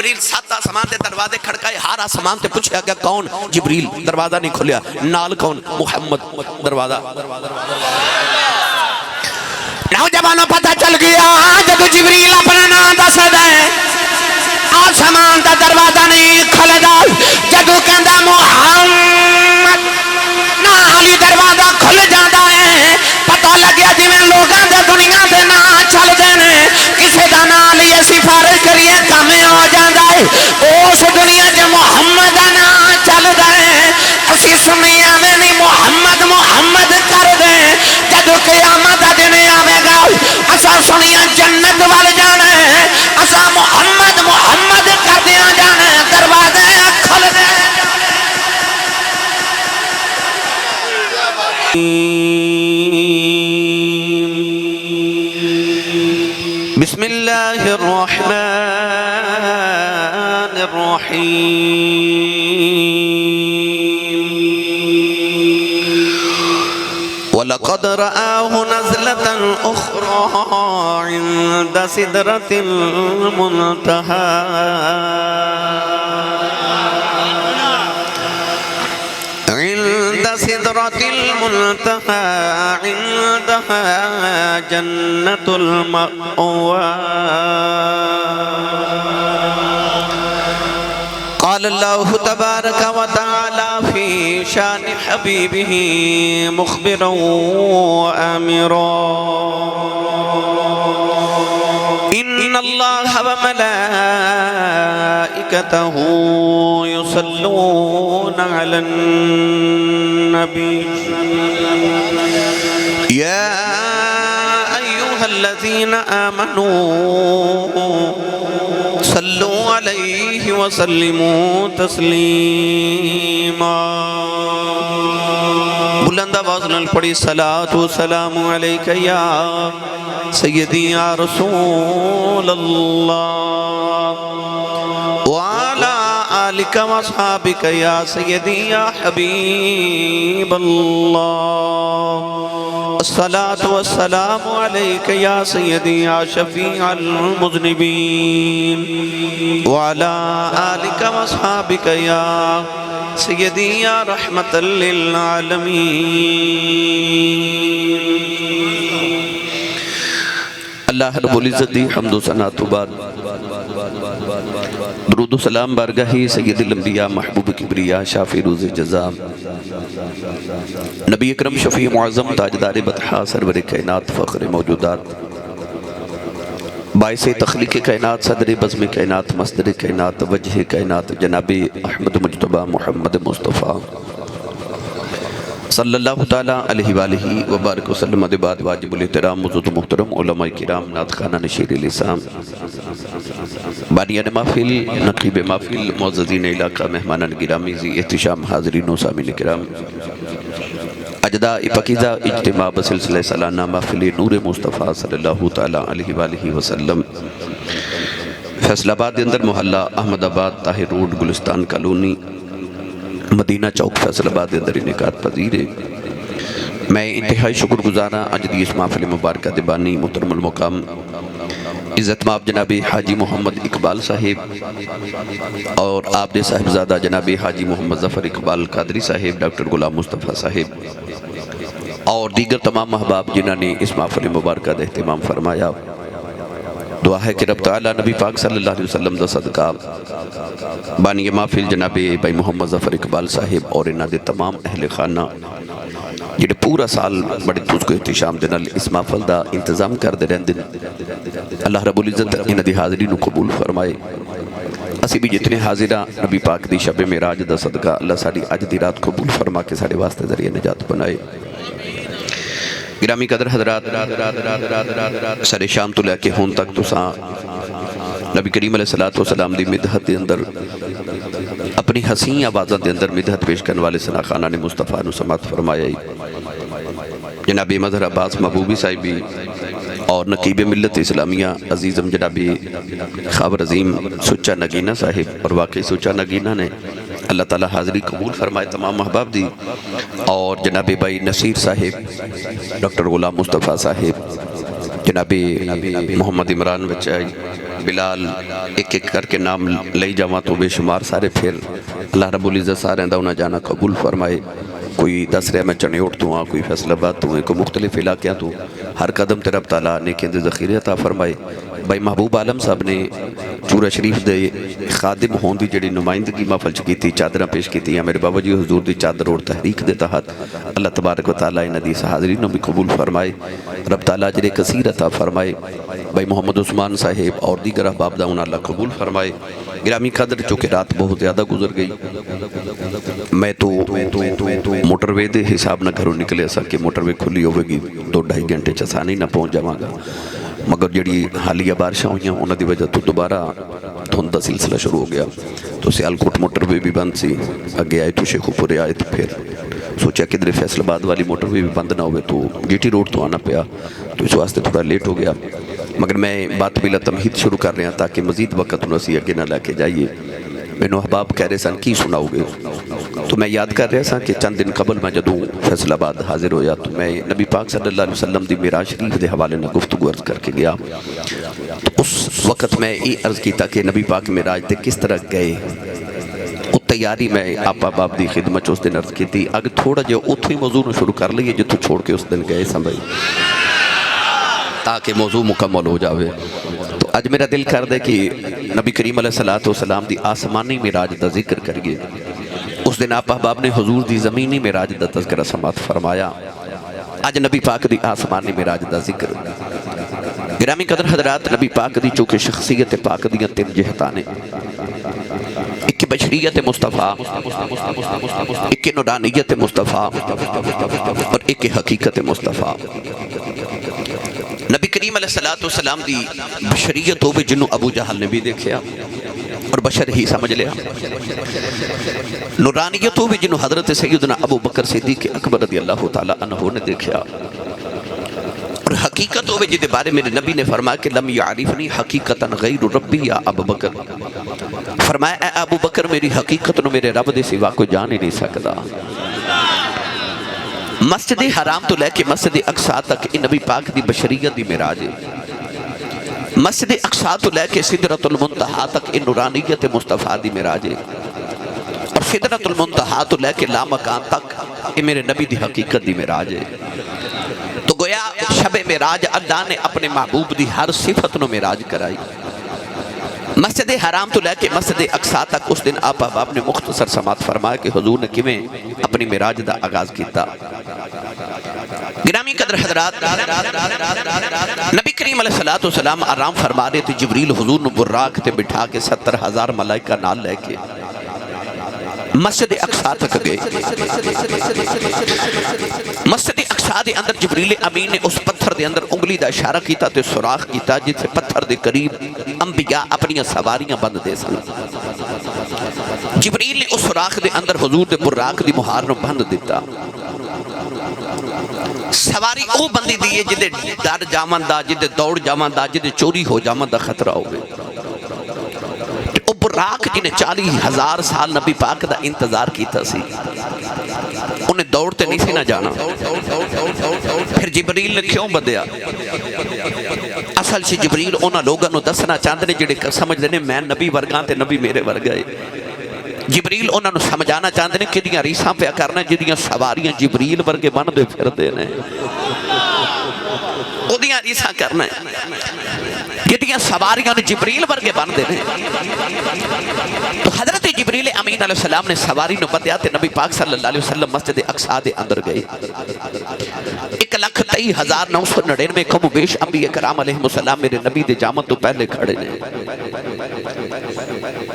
جبریل 7 آسمان تے دروازے کھڑکائے، ہر آسمان تے پوچھا گیا کون؟ جبریل، دروازہ نہیں کھلیا، نال کون؟ محمد، دروازہ نوجوانوں پتہ چل گیا جب جبریل اپنا نام دس دے آسمان دا دروازہ نہیں کھل گا، جدو کہندا محمد نالی دروازہ کھل جاتا ہے، پتہ لگیا جی میں لوگاں دے دنیا دے نا چل دینے، کسے دا نال یہ سفارش کریے کامے ہو جاتا ہے، اس دنیا جے محمد دا نا چل دے اسی سنی آوے نہیں محمد محمد کر دے، جدو قیامت دا دن آوے گا اسا سنیا جنت وال جانا ہے، اسا محمد محمد کر دیا جانا ہے، دروازے کھل دے۔ بسم اللہ الرحمن الرحیم وَلَقَدْ رَآهُ نَزْلَةً أُخْرَى عِنْدَ سِدْرَةِ الْمُنْتَهَى عند سدرة المنتهى عندها جنة المأوى قال الله تبارك وتعالى في شان حبيبه مخبرا وآمرا إن الله وملائكته يصلون على النبي يا أيها الذين آمنوا صلوا عليه وسلموا تسليما بلند آواز نال پڑھی صلاة و سلام علیکہ یا سیدی یا رسول اللہ وعلا آلک و اصحابک یا سیدی یا حبیب اللہ الصلاة والسلام علیکہ یا سیدی یا شفیع المذنبین وعلا آلک و اصحابک یا سیدی یا رحمت للعالمین۔ اللہ رب العزت دی حمد و ثنا تو بعد درود و سلام بارگاہی سید الانبیاء محبوب کبریا شافی روز جزا نبی اکرم شفیع معظم تاجدار بطحا سرور کائنات فخر موجودات باعث تخلیق کائنات صدر بزم کائنات مصدر کائنات وجہ کائنات جناب احمد مجتبہ محمد مصطفیٰ صلی اللہ تعالیٰ علیہ وآلہ وبارک وسلم بعد واجب الاحترام مزد محترم علماء کرام نعت خانہ نشیر لسام بانیان محفل نقیب محفل معززین علاقہ مہمانان گرامی ذی احتشام حاضرین و سامین کرام اجداء پاکیزہ اجتماع بسلسلہ سالانہ محفل نور مصطفیٰ صلی اللہ تعالیٰ علیہ وآلہ وسلم فیصل آباد اندر محلہ احمد آباد طاہر روڈ گلستان کالونی مدینہ چوک فیصل آباد اندر انعقاد پذیر ہے۔ میں انتہائی شکر گزارا اج دی اس محفل مبارکہ دبانی محترم المقام عزت مآب جناب حاجی محمد اقبال صاحب اور آپ دے صاحبزادہ جناب حاجی محمد ظفر اقبال قادری صاحب ڈاکٹر غلام مصطفیٰ صاحب اور دیگر تمام احباب جنہوں نے اس محفل مبارکہ دا اہتمام فرمایا۔ دعا ہے کہ رب تعالیٰ نبی پاک صلی اللہ علیہ وسلم دا صدقہ بانی محفل جناب بھائی محمد ظفر اقبال صاحب اور انہاں دے تمام اہل خانہ جنہیں پورا سال بڑے توز کو احتشام دینا اس محفل دا انتظام کر دے رہن دن اللہ رب العزت انہاں دی حاضرین کو قبول فرمائے۔ اسی بھی جتنے حاضرہ نبی پاک دی شب معراج دا صدقہ اللہ ساری اج دی رات قبول فرما کے سارے واسطے ذریعہ نجات بنائے۔ گرامی قدر حضرات سر شام تو لے کے ہون تک تو ساں نبی کریم علیہ السلام دی مدحت دے اندر اپنی حسین آوازہ دے اندر مدحت پیش کرنے والے ثنا خانہ نے مصطفیٰ نو سماعت فرمایا جناب مظہر عباس محبوبی صاحبی اور نقیب ملت اسلامیہ عزیزم جناب خاور عظیم سچا نگینہ صاحب اور واقعی سچا نگینہ نے اللہ تعالیٰ حاضری قبول فرمائے تمام محباب دی اور جناب بھائی نصیر صاحب ڈاکٹر غلام مصطفیٰ صاحب جناب محمد عمران بچائی بلال ایک ایک کر کے نام لے جاواں تو بے شمار سارے پھر اللہ رب العزت سارے دا انہاں جانا قبول فرمائے. کوئی دس رہا میں چنیوٹ تو ہاں، کوئی فیصل آباد تو ہیں، کوئی مختلف علاقیاں تو ہر قدم تے رب تعالیٰ نیکیاں دے ذخیرے عطا فرمائے. بھائی محبوب عالم صاحب نے چورا شریف دے خادم ہون دی جڑی نمائندگی محفل چ کیتی، چادراں پیش کیتی ہیں میرے بابا جی حضور دی چادر اور تحریک دے تحت. اللہ تبارک و تعالیٰ انہاں دی حاضرین بھی قبول فرمائے، رب تعالیٰ اجر کثیر عطا فرمائے. بھائی محمد عثمان صاحب اور دیگر احباب دا انہاں اللہ قبول فرمائے. گرامی قدر چونکہ رات بہت زیادہ گزر گئی، میں تو موٹر وے دے حساب نہ گھروں نکلے سا کہ موٹر وے کھلی ہوئے گی 2-2.5 گھنٹے چسانی نہ پہنچ جاواں گا، مگر جڑی حالیہ بارشاں ہوئیاں انہاں دی وجہ تو دوبارہ دھند دا سلسلہ شروع ہو گیا. تو سیالکوٹ موٹر وے بھی بند سی، اگے آئے تو شیخو پورے آئے تو پھر سوچا کہ ادھر فیصل آباد والی موٹر وے بھی بند نہ ہوئے تو جی ٹی روڈ تو آنا پیا، تو اس واسطے تھوڑا لیٹ ہو گیا. مگر میں بات بلا تمہید شروع کر رہا تاکہ مزید وقت انہوں سے اگے نہ لے کے جائیے. میں نے احباب کہہ رہے سن کی سناؤ گے، تو میں یاد کر رہا سا کہ چند دن قبل میں جدوں فیصل آباد حاضر ہویا تو میں نبی پاک صلی اللہ علیہ وسلم دی معراج شریف دے حوالے نہ گفتگو عرض کر کے گیا. تو اس وقت میں یہ عرض کیتا کہ نبی پاک معراج دے کس طرح گئے، وہ تیاری میں آپ احباب دی خدمت اس دن عرض کی تھی. اگر تھوڑا جو اتھو ہی موضوع شروع کر لئے جتو چھوڑ کے اس دن گئے سمجھ تاکہ موضوع مکمل ہو جاوے. تو آج میرا دل کر دے کہ نبی کریم علیہ السلام دی آسمانی معراج دا ذکر کریے. اس دن آپ احباب نے حضور دی زمینی معراج دا تذکرہ سماعت فرمایا، آج نبی پاک دی آسمانی معراج دا ذکر. گرامی قدر حضرات، نبی پاک دی چونکہ شخصیت پاک دیاں 3 جہتانے، ایک بشریت مصطفیٰ، ایک نورانیت مصطفیٰ اور ایک حقیقت مصطفیٰ. نبی کریم علیہ السلام دی بشریت ہوئے جنہوں ابو جہل نے بھی دیکھیا اور بشر ہی سمجھ لیا. نورانیت ہوئے جنہوں حضرت سیدنا ابو بکر صدیق اکبر رضی اللہ تعالیٰ عنہ نے دیکھیا. اور حقیقت ہوئے جدے بارے میرے نبی نے فرمایا کہ لم یعرفنی حقیقتا غیر ربی یا ابو بکر، فرمایا اے ابو بکر میری حقیقت نو میرے رب دے سوا کو جان ہی نہیں سکتا. مسجد حرام تو لے کے مسجد اقصی تک نبی پاک دی بشریت دی معراج ہے. مسجد اقصی تو لے کے سدرۃ المنتہا تک نورانیت مصطفیٰ دی معراج ہے. اور سدرۃ المنتہا تو لے کے لامکان تک میرے نبی دی حقیقت دی معراج ہے. تو گویا شب معراج اللہ نے اپنے محبوب دی ہر صفت نو معراج کرائی. مسجد حرام تو لے کے مسجد اقصی تک اس دن آپ احباب نے مختصر سماعت فرمایا کہ حضور نے کیویں اپنی معراج دا آغاز کیتا. گرامی قدر حضرات، نبی کریم علیہ السلام آرام فرما رہے تھے، جبریل حضور نے براق تے بٹھا کے 70,000 ملائکہ نال لے کے مسجد اقصی تک گئے. مسجد اقصی دے اندر جبریل امین نے اس پتھر دے اندر انگلی دا اشارہ کیتا تے سوراخ کیتا جس سے پتھر دے قریب انبیاء اپنی سواریاں بند دے سن. جبریل نے اس سوراخ دے اندر حضور دے براق دی مہار نو بند دیتا. سواری او بندی دیئے جدے ڈر جامن دا، جدے دوڑ جامن دا، جدے چوری ہو جامن دا خطرہ ہوئے. او براق جنہیں 40,000 سال نبی پاک دا انتظار کیتا سی، انہیں دوڑتے نہیں سی نہ جانا. پھر جبریل نے کیوں بدیا؟ اصل سے جبریل اونا لوگاں نو دسنا چاہتے نے جڑے سمجھ دینے میں نبی ورگاں تے نبی میرے ورگائے. جبریل انہوں نے سمجھانا چاہتے ہیں کہ دیاں ریساں پہ کرنا جدیاں سواریاں جبریل ورگے بن دے پھر دینے، او دیاں ریساں کرنا ہے جدیاں سواریاں جبریل ورگے بن دینے. تو حضرت جبریل امین علیہ السلام نے سواری نو بدیا تے نبی پاک صلی اللہ علیہ وسلم مسجد اقصی دے اندر گئے. 1,23,999 کم و بیش انبیاء کرام علیہ السلام میرے نبی دے جامت تو پہلے کھڑے نے.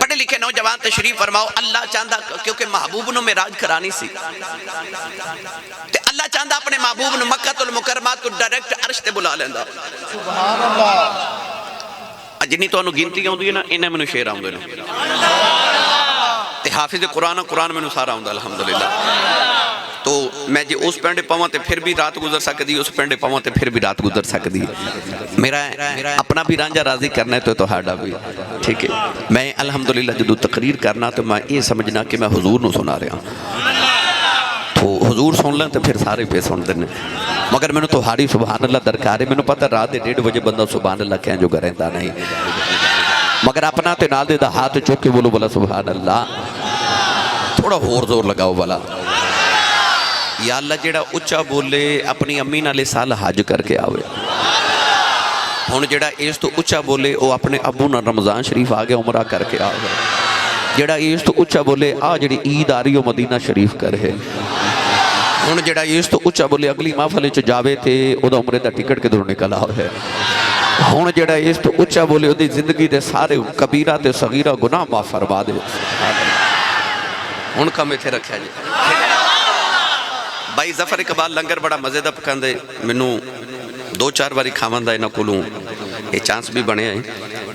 پڑھے لکھے نوجوان تشریف فرماؤ، اللہ چاہتا کیونکہ محبوب نو معراج کرانی سی تے اللہ چاہتا اپنے محبوب نو مکہ المکرمات کو ڈائریکٹ عرش تے بلا لیندہ. سبحان اللہ. جنہی تو انہوں گنتی گاؤں دی نا انہیں میں نو شیر آؤں دے نا تے حافظ قرآن میں نو سارا آؤں دا الحمدللہ. تو میں جی اس پینڈے پاواں تے پھر بھی رات گزر سکتی، اس پینڈے پاواں تے پھر بھی رات گزر سکتی. میرا اپنا بھی رانجہ راضی کرنا ہے تو ہاڑا بھی ٹھیک ہے. میں الحمدللہ جدو تقریر کرنا تو میں یہ سمجھنا کہ میں حضور نو سنا رہا تو حضور سن لیں تو پھر سارے پہ سن دینے. مگر میں نے تو ہاڑی سبحان اللہ درکار ہے. میں نے پتہ رات 1:30 بجے بندہ سبحان اللہ کہیں جو گرہندہ نہیں. مگر اپنا تے نال دے دا ہاتھ چوک کے بولو بلا سبحان اللہ. تھوڑا ہور زور لگاؤ بلا. یا اللہ جیڑا اچھا بولے اپنی امی نالے سال حج کر کے آوے. ہن جیڑا اس تو اچھا بولے وہ اپنے ابو نال رمضان شریف آگے عمرہ کر کے آوے. جیڑا اس تو اچھا بولے جیڑی عید آ رہی ہو مدینہ شریف کرے. ہن جیڑا اس تو اچھا بولے اگلی محفل چ جاوے تے او دا عمرے دا ٹکٹ کدھروں نکل آوے. ہن جیڑا اس تو اچھا بولے او دی زندگی دے سارے کبیرہ تے صغیرہ گناہ معاف فرما دے. ہن کم ایتھے رکھیا جی. بھائی ظفر اقبال لنگر بڑا مزے دا پکاندے. مینوں 2-4 باری کھاون دا انہاں کولوں یہ چانس بھی بنے ہیں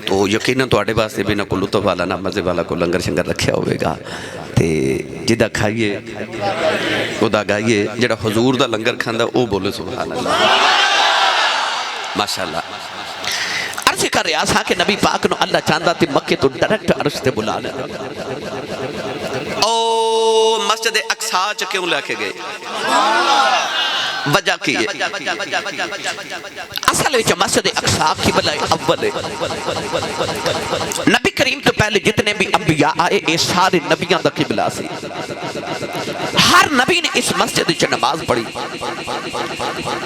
تو یقیناً تواڈے واسطے بھی انہاں کول لطف والا نہ مزے والا کو لنگر شنگر رکھیا ہوئے گا. تے جدا کھائیے خدا گائیے. جڑا حضور دا لنگر کھاندا او بولے سبحان اللہ. ماشاءاللہ. عرض کر رہا سا کہ نبی پاک نو اللہ چاہندا تے مکے تو ڈائریکٹ عرش تے بلا لے. او مسجد اقصی چ کیوں لے کے گئے؟ وجہ کی ہے اصل وچ مسجد اقصی قبلہ اول ہے. نبی کریم تو پہلے جتنے بھی انبیاء آئے اے سارے نبیوں دا قبلہ سی. ہر نبی نے اس مسجد وچ نماز پڑھی.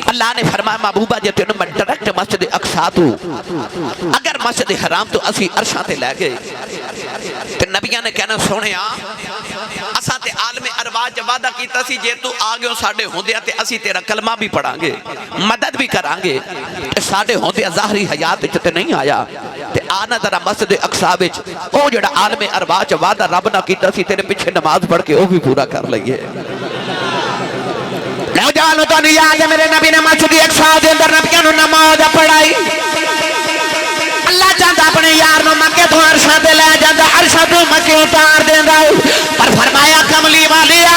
اللہ نے فرمایا محبوبہ جے تینوں میں ڈائریکٹ مسجد اقصی تو اگر مسجد حرام تو اسی عرشاں تے لے گئے تے نبیوں نے کہنا سونیا اساں تے عالم ارواح وچ وعدہ کیتا سی جے تو آ گئے ساڈے ہوندیاں تے اسی تیرا کلمہ بھی پڑھاں گے مدد بھی کران گے. تے ساڈے ہوندیاں ظاہری حیات وچ تے نہیں آیا تے آنا ذرا مسجد اقصی وچ او جڑا عالم ارواح وچ وعدہ رب نہ کیتا سی تیرے پیچھے نماز پڑھ کے او بھی پورا کر لئیے. نوجوانوں تو نہیں یاد ہے میرے نبی نے مسجد اقصی دے اندر نبیوں نے نماز پڑھائی. اللہ چاہتا اپنے یار نو مکے تو عرشاں تے لے جاندا عرشاں تو مکے اتار دیندا. پر فرمایا کملی والیا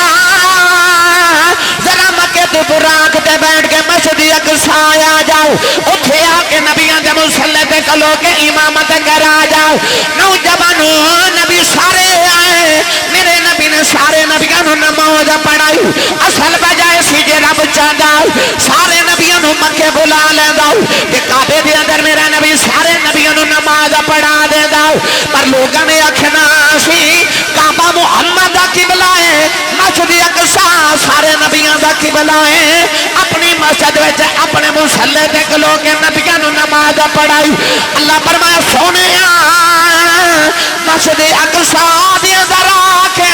ذرا مکے تو براق تے بیٹھ کے مسجد اقصی آ جاؤ. اتھے آ کے نبیاں دے مصلی تے کھلو کے امامت کرا جاؤ. نوجوانوں نبی سارے آئے میرے نبی نے سارے نبیوں نو نماز پڑھائی. اصل وجہ سی جے رب چاہتا سارے نبیوں نو مکے بلا لیندا تے کعبے دے اندر میرا نبی سارے نبیوں نو نماز پڑھا دیندا. پر لوگاں نے آکھنا سی کعبہ محمد دا قبلہ ہے مسجد اقصی سارے نبیوں دا قبلہ ہے. اپنی مسجد وچ اپنے مصلی تے کھلو کے نبیوں نو نماز پڑھائی. اللہ فرمایا سونیا مسجد اقصی دے اندر آ کے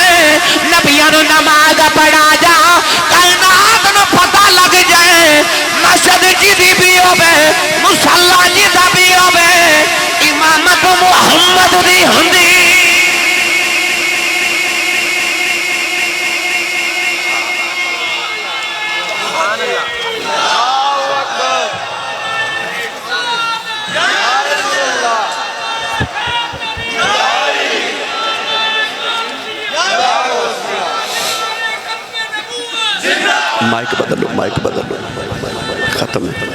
نبیوں نو نماز پڑھا جا. کائنات نو پتہ لگ جائے مسجد جی دی بھی ہوے مصلی جی دا بھی ہوے امامت محمد دی ہوندی. مائک بدل لو مائک بدل لو ختم ہے.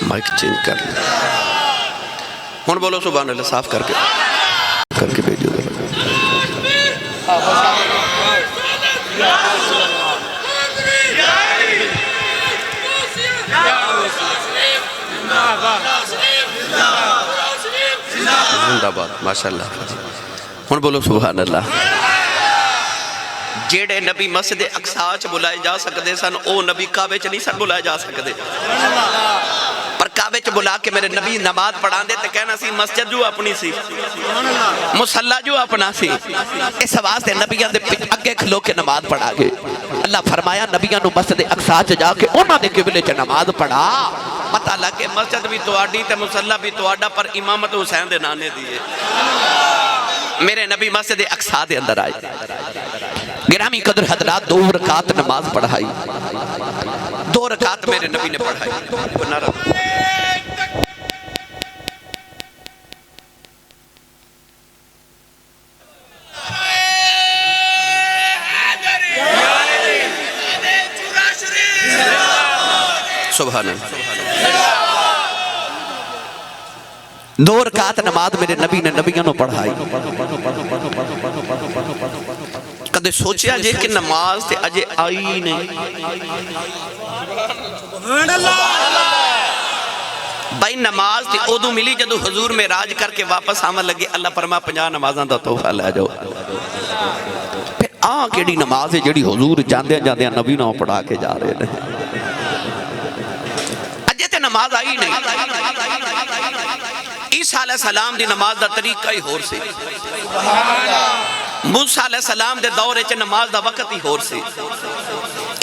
مائک چینج کر لیں. ہن بولو سبحان اللہ صاف کر کے بھیجو. زندہ باد ماشاءاللہ. ہن بولو سبحان اللہ. جیڑے نبی مسجد اقصی چ بلائے جا سکتے سن او نبی کعبے چ نہیں سن بلائے جا سکتے. پر کعبے چ بلا کے میرے نبی نماز پڑھان دے تے کہنا سی مسجد جو اپنی سی مصلی جو اپنا سی. اس واسطے نبیوں دے اگے کھلو کے نماز پڑھا گئے. اللہ فرمایا نبیوں نو مسجد اقصی چ جا کے انہاں دے قبلے چ نماز پڑھا. پتہ لگے مسجد بھی تواڈی تے مصلی بھی تواڈا پر امامت حسین دے نانے دی ہے. میرے نبی مسجد اقصی دے اندر آئے. گرامی قدر حضرات 2 رکعت نماز پڑھائی. 2 رکعت میرے نبی نے پڑھائی. سبحان اللہ. 2 رکعت نماز میرے نبی نے نبیوں نے پڑھائی. کدے سوچیا جے کہ نماز تے اجے آئی نہیں. بھائی نماز تے ادو ملی جدو حضور معراج کر کے واپس آمن لگے اللہ فرما 50 نمازاں دا تحفہ لے جاؤ پھر کیڑی نماز ہے جڑی حضور جاندیاں جاندیاں نبی نہ پڑھا کے جا رہے ہیں اجے تے نماز آئی نہیں عیسیٰ علیہ السلام دی نماز دا طریقہ ہی ہور سے موسیٰ علیہ السلام دے دورے چے نماز دا وقت ہی ہور سے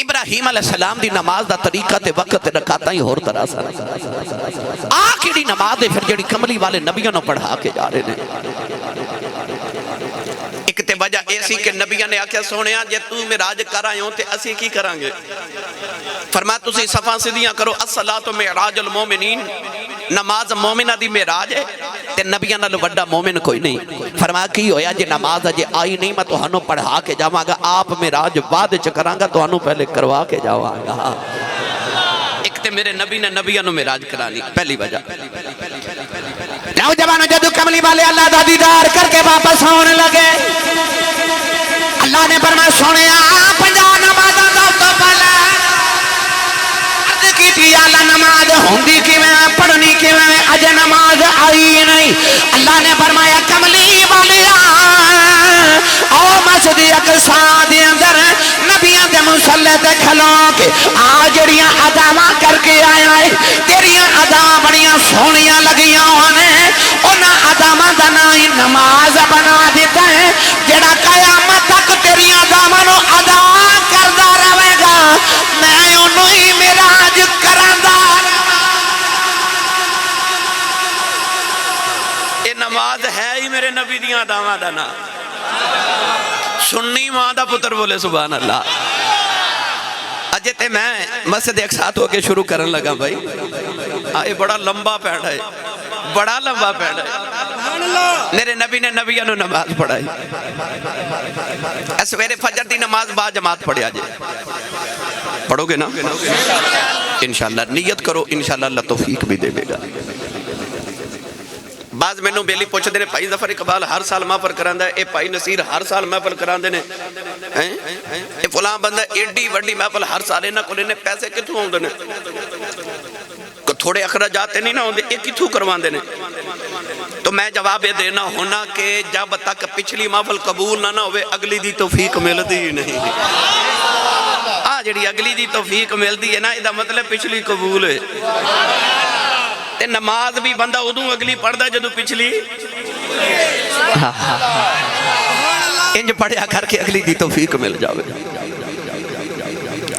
ابراہیم علیہ السلام دی نماز دا طریقہ تے وقت رکھاتا ہی ہور طرح سا کیڑی نماز دے پھر جڑی کملی والے نبیوں نے پڑھا کے جا رہے ہیں ایک تے وجہ ایسی کہ نبیوں نے آکھیا سونیا جے تو معراج کر آئے ہوں تے اسی کی کریں گے فرمایا تسی صفاں سیدھیاں کرو الصلاۃ معراج المومنین نماز مومنہ دی معراج ہے تے نبیوں نال وڈا مومن کوئی نہیں فرمایا کی ہویا جے نماز اجے آئی نہیں میں تہانوں پڑھا کے جاواں گا آپ معراج بعد وچ کراں گا تہانوں پہلے کروا کے جاواں گا ایک تے میرے نبی نے نبیوں نو معراج کرانی پہلی وجہ نوجوانوں جدو کملی والے اللہ دا دیدار کر کے واپس ہونے لگے اللہ نے فرمایا سونے 50 نمازاں دا تو پہلے عرض کی تھی اللہ نماز ہوندی کیویں پڑھنی کیویں اجے نماز آئی نہیں اللہ نے فرمایا کملی والے او مسجد اقصی دے اندر نبیاں دے مصلی تے کھلو کے جڑیاں اداواں کر کے آیا ہے تیریاں ادا بڑیاں سونیاں لگیاں ہونے انہاں اداواں دا نام نماز بنا دیتا ہے جڑا قیامت تک تیریاں اداواں نو ادا کردا رہے گا میں انہوں ہی معراج کراندا اے نماز ہے ہی میرے نبی دیاں اداواں دا نام سننی ماں دا پتر بولے سبحان اللہ اجے تے میں مسجد ایک ساتھ ہو کے شروع کرن لگا بھائی یہ بڑا لمبا پیڑ ہے بڑا لمبا پیڑ ہے میرے نبی نے نبیوں نے نماز پڑھائی سویرے فجر دی نماز با جماعت پڑھیا جے پڑھو گے نا انشاءاللہ نیت کرو انشاءاللہ اللہ توفیق بھی دے گا بعض میں نو بیلی پوچھتے ہیں پائی ظفر اقبال ہر سال محفل کراندہ ہے اے پائی نصیر ہر سال محفل کراندے نے اے فلاں بندہ ایڈی وڈی محفل ہر سال انہاں کو لینے پیسے کتھوں ہوندے نے تھوڑے اخراجات نہیں نہ ہوندے ایک کتھوں کرواندے نے تو میں جواب دینا ہونا کہ جب تک پچھلی محفل قبول نہ ہوئے اگلی دی توفیق ملدی ہی نہیں جڑی اگلی دی توفیق ملدی ہے نا ادا مطلب پچھلی قبول ہے تے نماز بھی بندہ ادوں اگلی پڑھ دا جدو پچھلی انج پڑھیا کر کے اگلی دی توفیق مل جاوے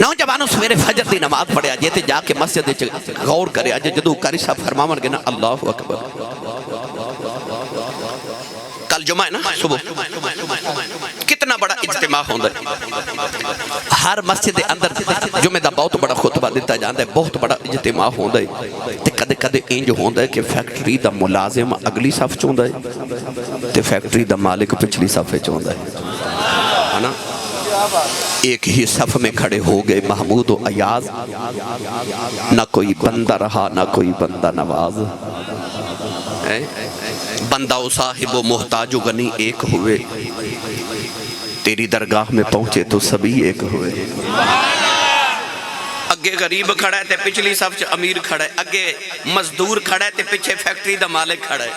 نوجوانوں سویرے فجر دی نماز پڑھیا جے تے جا کے مسجد غور کرے اج جدو قاری صاحب فرماون گے نا اللہ اکبر کل جمعہ ہے نا صبح کتنا بڑا اجتماع ہوندا ہے ہر مسجد دے اندر جمعہ دا بہت بڑا خطبہ دیتا جاندا ہے بہت بڑا اجتماع ہوندا ہے تے کدے کدے انج ہوندا ہے کہ فیکٹری دا ملازم اگلی صف چ ہوندا ہے تے فیکٹری دا مالک پچھلی صف وچ ہوندا ہے نا ایک ہی صف میں کھڑے ہو گئے محمود و ایاز نہ کوئی بندہ رہا نہ کوئی بندہ نواز بندہ و صاحب و محتاج و غنی ایک ہوئے تیری درگاہ میں پہنچے تو سبھی ایک ہوئے اگے غریب کھڑا ہے تے پچھلی صف چ امیر کھڑا ہے اگے مزدور کھڑا ہے تے پیچھے فیکٹری دا مالک کھڑا ہے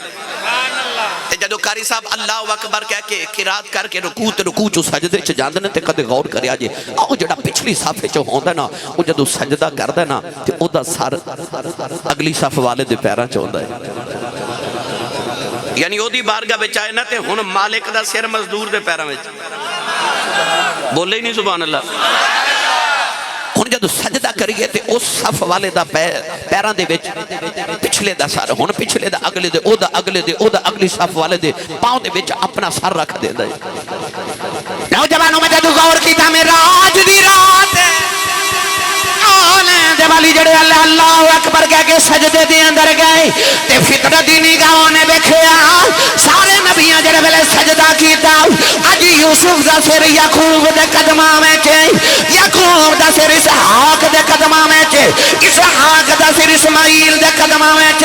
تے جدو قاری صاحب اللہ اکبر کہہ کے قرات کر کے رکوع چ سجدے چ جاندے نے تے کدے غور کریا جے او جڑا پچھلی صف چ ہوندا نا او جدو سجدہ کردا نا تے او دا سر اگلی صف والے دے پیراں چ ہوندا ہے یعنی او دی بارگاہ وچ آئے نا تے ہن مالک دا سر مزدور دے پیراں وچ بولے ہی نہیں سبحان اللہ ہن جدو سجدہ کریے تے اس صف والے دا پیراں دے وچ پچھلے دا سر ہن پچھلے دا اگلے دے او دا اگلے دے او دا اگلی صف والے دے پاؤں دے وچ اپنا سر رکھ دیندا ہے نوجوانوں میں جدو غور کیتا معراج دی رات دے والی جڑے اللہ اکبر کہہ کے سجدے دے اندر گئے تے فطرت دی نگاہوں نے ویکھیا سارے نبیاں جڑے ویلے سجدہ کیتا اج یوسف دا سر یعقوب دے قدماں وچ یعقوب دا سر اسحاق دے قدماں وچ اسحاق دا سر اسماعیل دے قدماں وچ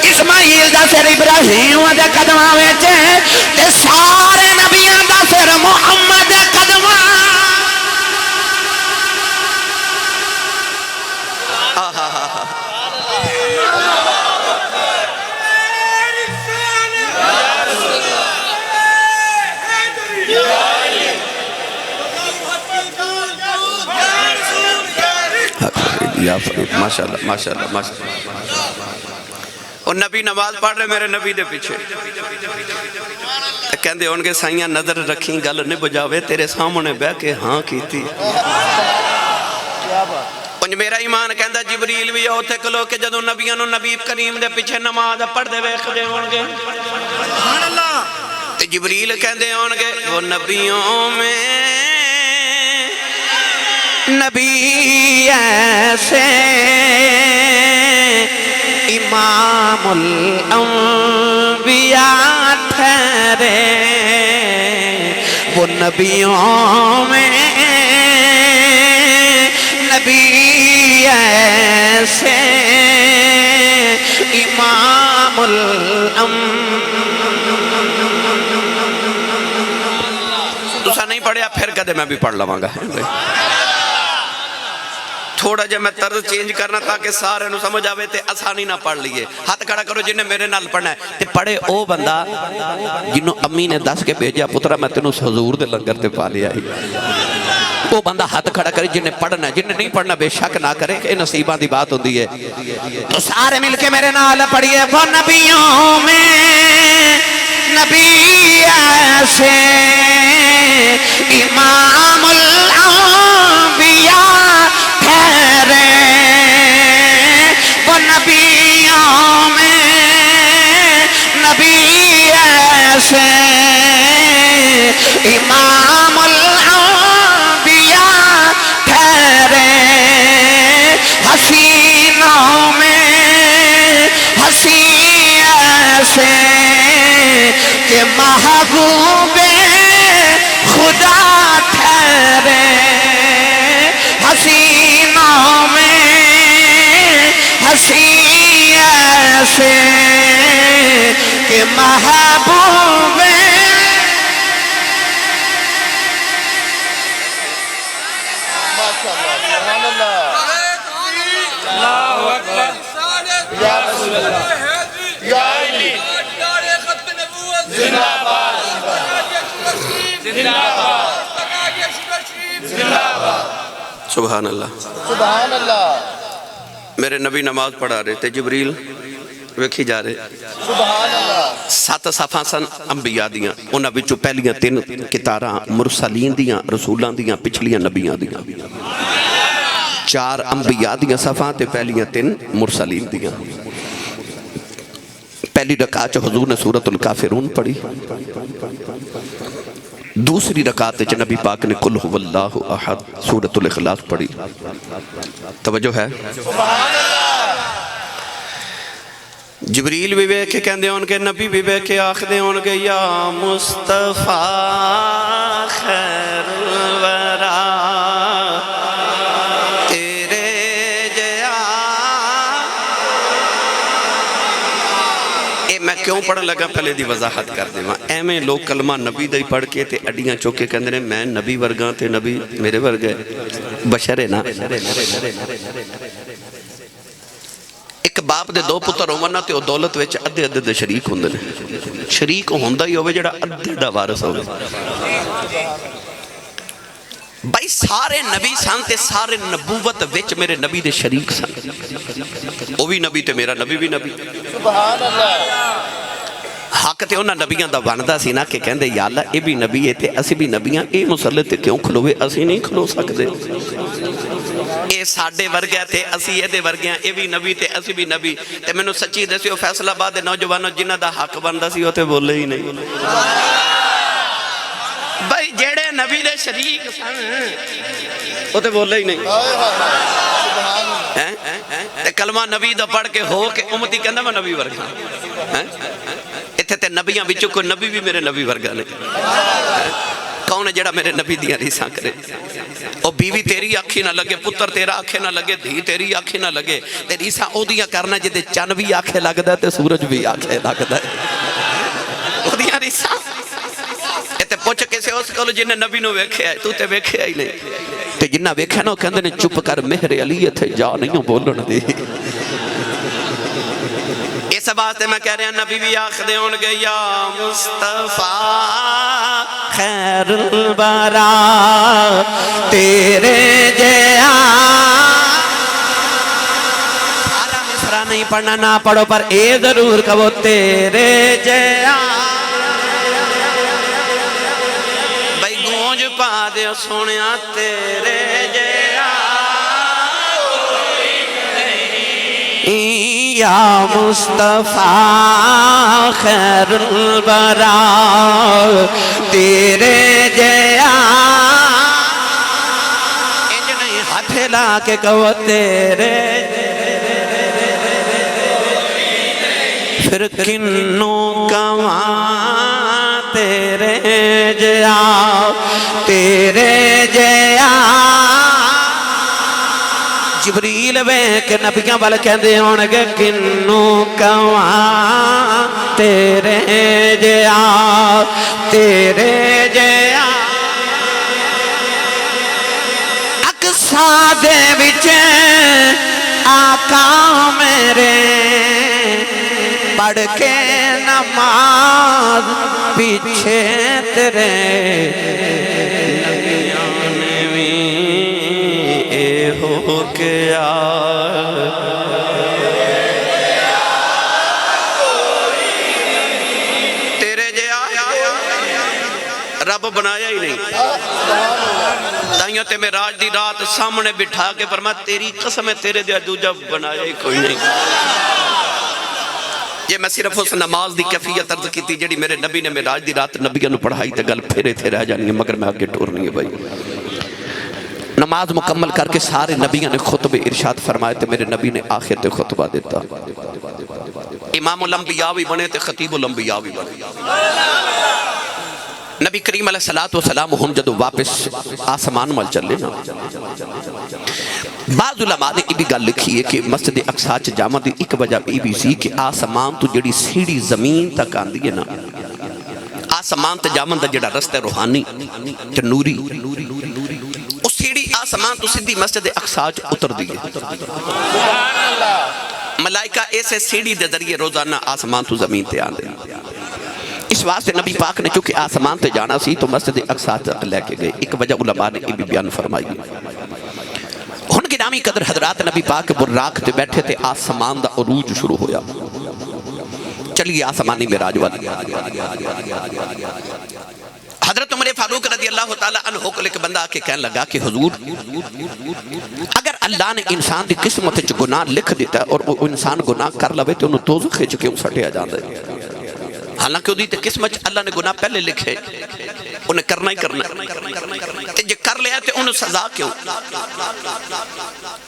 اسماعیل دا سر ابراہیم دے قدماں وچ تے سارے نبیاں دا سر محمد دے قدماں یا فرید ماشاءاللہ ماشاءاللہ ماشاءاللہ. اور نبی نماز پڑھ رہے میرے نبی دے پیچھے کہندے ان کے سائیاں نظر رکھیں گل نہیں بجاوے تیرے سامنے بہ کے ہاں کی تھی. انج میرا ایمان کہندہ جبریل بھی ہوتے کلو کہ جدو نبیاں نو نبی کریم دے پیچھے نماز پڑھ دے ویکھ دے ہونگے تے جبریل کہندے ہونگے وہ نبیوں میں نبی ایسے امام الانبیاء ٹھہرے وہ نبیوں میں نبی ایسے امام دوسرا نہیں پڑھیا پھر کہتے میں بھی پڑھ لواں گا. تھوڑا جب میں طرز چینج کرنا تاکہ سارے نو سمجھ آوے تے آسانی نہ پڑھ لیے. ہاتھ کھڑا کرو جنہیں میرے نال پڑھنا ہے تے پڑھے او بندہ جنہوں امی نے دس کے بھیجیا پترہ میں تینوں حضور دے لنگر تے پا لیا ہی. وہ بندہ ہاتھ کھڑا کرے جنہیں پڑھنا ہے جنہیں نہیں پڑھنا بے شک نہ کرے کہ نصیبان دی بات ہوندی ہے. تو سارے مل کے میرے نال پڑھئے وہ نبیوں میں نبی ایسے امام الانبیاء ٹھہرے وہ نبیوں میں نبی ایسے امام الانبیاء ٹھہرے حسینوں میں حسین ایسے کہ محبوب خدا ٹھہرے حسینوں میں حسین ایسے کہ محبوب سبحان اللہ سبحان اللہ میرے نبی نماز پڑھا رہے تھے جبریل ویکھی جا رہے سبحان اللہ 7 صفحہ سن انبیاء دیاں انہاں وچوں پہلیاں 3 کتاراں مرسلین دیاں رسولاں دیاں پچھلیاں نبیاں دیاں 4 انبیاء دیاں صفحہ تے پہلیاں 3 مرسلین دیاں. پہلی رکعت حضور نے سورۃ الکافرون پڑھی دوسری رکعت نبی پاک نے قل هو اللہ احد سورۃ الاخلاص پڑھی. توجہ ہے جبریل بھی بے کے کہندے ان کے نبی بھی بے کے آخدے ان کے یا مصطفیٰ خیر الورا تیرے جیا. اے میں کیوں پڑھن لگا پہلے دی وضاحت کر دے ماں ایمیں لوگ کلمہ نبی دائی پڑھ کے تے اڈیاں چوکے کہندے نے میں نبی ورگاں تے نبی میرے ورگے بشر ہے نا. ایک باپ دے 2 پتر ہونا تے او دولت وچ ادھے ادھے دے شریک ہوندے نے. شریک ہوندا ہی ہوئے جڑا ادھے دا وارث ہوئے. بھائی سارے نبی سن تے سارے نبوت وچ میرے نبی دے شریک سن. او بھی نبی تے میرا نبی بھی نبی. سبحان اللہ حق تے انہاں نبیاں دا بندا سی نا کہ کہندے یا اللہ اے بھی نبی ہے تے اسی بھی نبیاں اے مسلط تے کیوں کھلوے اسی نہیں کھلو سکدے. اے ساڈے ورگے تے اسی اے دے ورگے اے بھی نبی تے اسی بھی نبی. تے مینوں سچی دسیو فیصلہ آباد دے نوجوانوں جنہاں دا حق بندا سی او تے بولے ہی نہیں. بھائی جیڑے نبی دے شریک سن او تے بولے ہی نہیں. تے کلمہ نبی دا پڑھ کے ہو کہ امتی کہندا میں نبی ورگا. اتھے تے نبیاں وچوں کوئی نبی بھی میرے نبی ورگا نہیں. کون ہے جڑا میرے نبی دیاں ریساں کرے. او بیوی تیری آنکھی نہ لگے پتر تیرا آنکھیں نہ لگے دھی تیری آنکھیں نہ لگے تے ریساں او دیاں کرنا جدے چن بھی آنکھیں لگدا تے سورج بھی آنکھیں لگدا ہے. او دیاں ریساں تے پوچھ کسے اس کولو جن نبی نو ویکھیا ہے تو تے ویکھیا ہی نہیں. تے جنہ ویکھیا نو کہندے نے چپ کر مہر علی تے جا نہیں بولن دی. اس واسطے میں کہہ رہا نبی بھی آخدے ہون گے یا مصطفیٰ خیر الورا تیرے جیا نہیں پڑھنا نہ پڑھو پر اے ضرور کہو تیرے جیا بھائی گونج پا دے سونیا تیرے جیا یا مصطفیٰ خیر الورا تیرے جیا انج نہیں ہاتھ لا کے کہو تیرے پھر کنوں کہاں تیرے جیا تیرے جیا جبریل وے کہ نبیاں وال کہندے ہون گے کنوں کہاں تیرے جیا تیرے جیا اقصا دے وچ آقا میرے پڑھ کے نماز پیچھے تیرے ہو گیا تیرے جیا رب بنایا ہی نہیں تائیوں تے میں راج دی رات سامنے بٹھا کے فرمایا تیری قسم ہے تیرے دیا دوجہ بنایا ہی کوئی نہیں یہ میں صرف اس نماز دی کیفیت عرض کی تھی جڑی میرے نبی نے میراج دی رات نبیوں نے پڑھائی تے گل پھیرے تھے رہ جانی ہے مگر میں آگے ٹور نہیں ہے بھائی نماز مکمل کر کے سارے نبیوں نے خطبہ ارشاد فرمائے تھے میرے نبی نے آخر تے خطبہ دیتا امام الانبیاء بھی بنے تھے خطیب الانبیاء بھی بنے نبی کریم علیہ السلام ہم جدو واپس آسمان مل چلے نا بعض علماء نے بھی گل لکھی ہے کہ مسجد اقصی چ جامع دی ایک وجہ بھی سی کہ آسمان تو جڑی سیڑھی زمین تک آندی ہے نا آسمان تے جامع دا جڑا رستہ روحانی تے نوری اس سیڑھی آسمان تو سیدھی مسجد اقصی چ اتر دی ہے ملائکہ ایسے سیڑھی دے ذریعے روزانہ آسمان تو زمین تے آندے اس واسطے نبی پاک نے چونکہ آسمان تے جانا سی تو مسجد اقصی تک لے کے گئے ایک وجہ علماء نے بھی بیان فرمائی ہن گرامی قدر حضرات نبی پاک براق تے بیٹھے تھے آسمان دا عروج شروع ہویا چلیے آسمانی معراج والی حضرت عمر فاروق رضی اللہ تعالیٰ عنہ کو لے کے بندہ آکے کہنے لگا کہ حضور اگر اللہ نے انسان دی قسمت وچ گناہ لکھ دیتا ہے اور وہ انسان گناہ کر لوے تو انہوں دوزخ وچ کیوں سٹیا جاندا ہے حالانکہ وہ دی قسمت اللہ نے گناہ پہلے لکھے انہیں کرنا ہی کرنا تے جے کر لیا تے انہوں سزا کیوں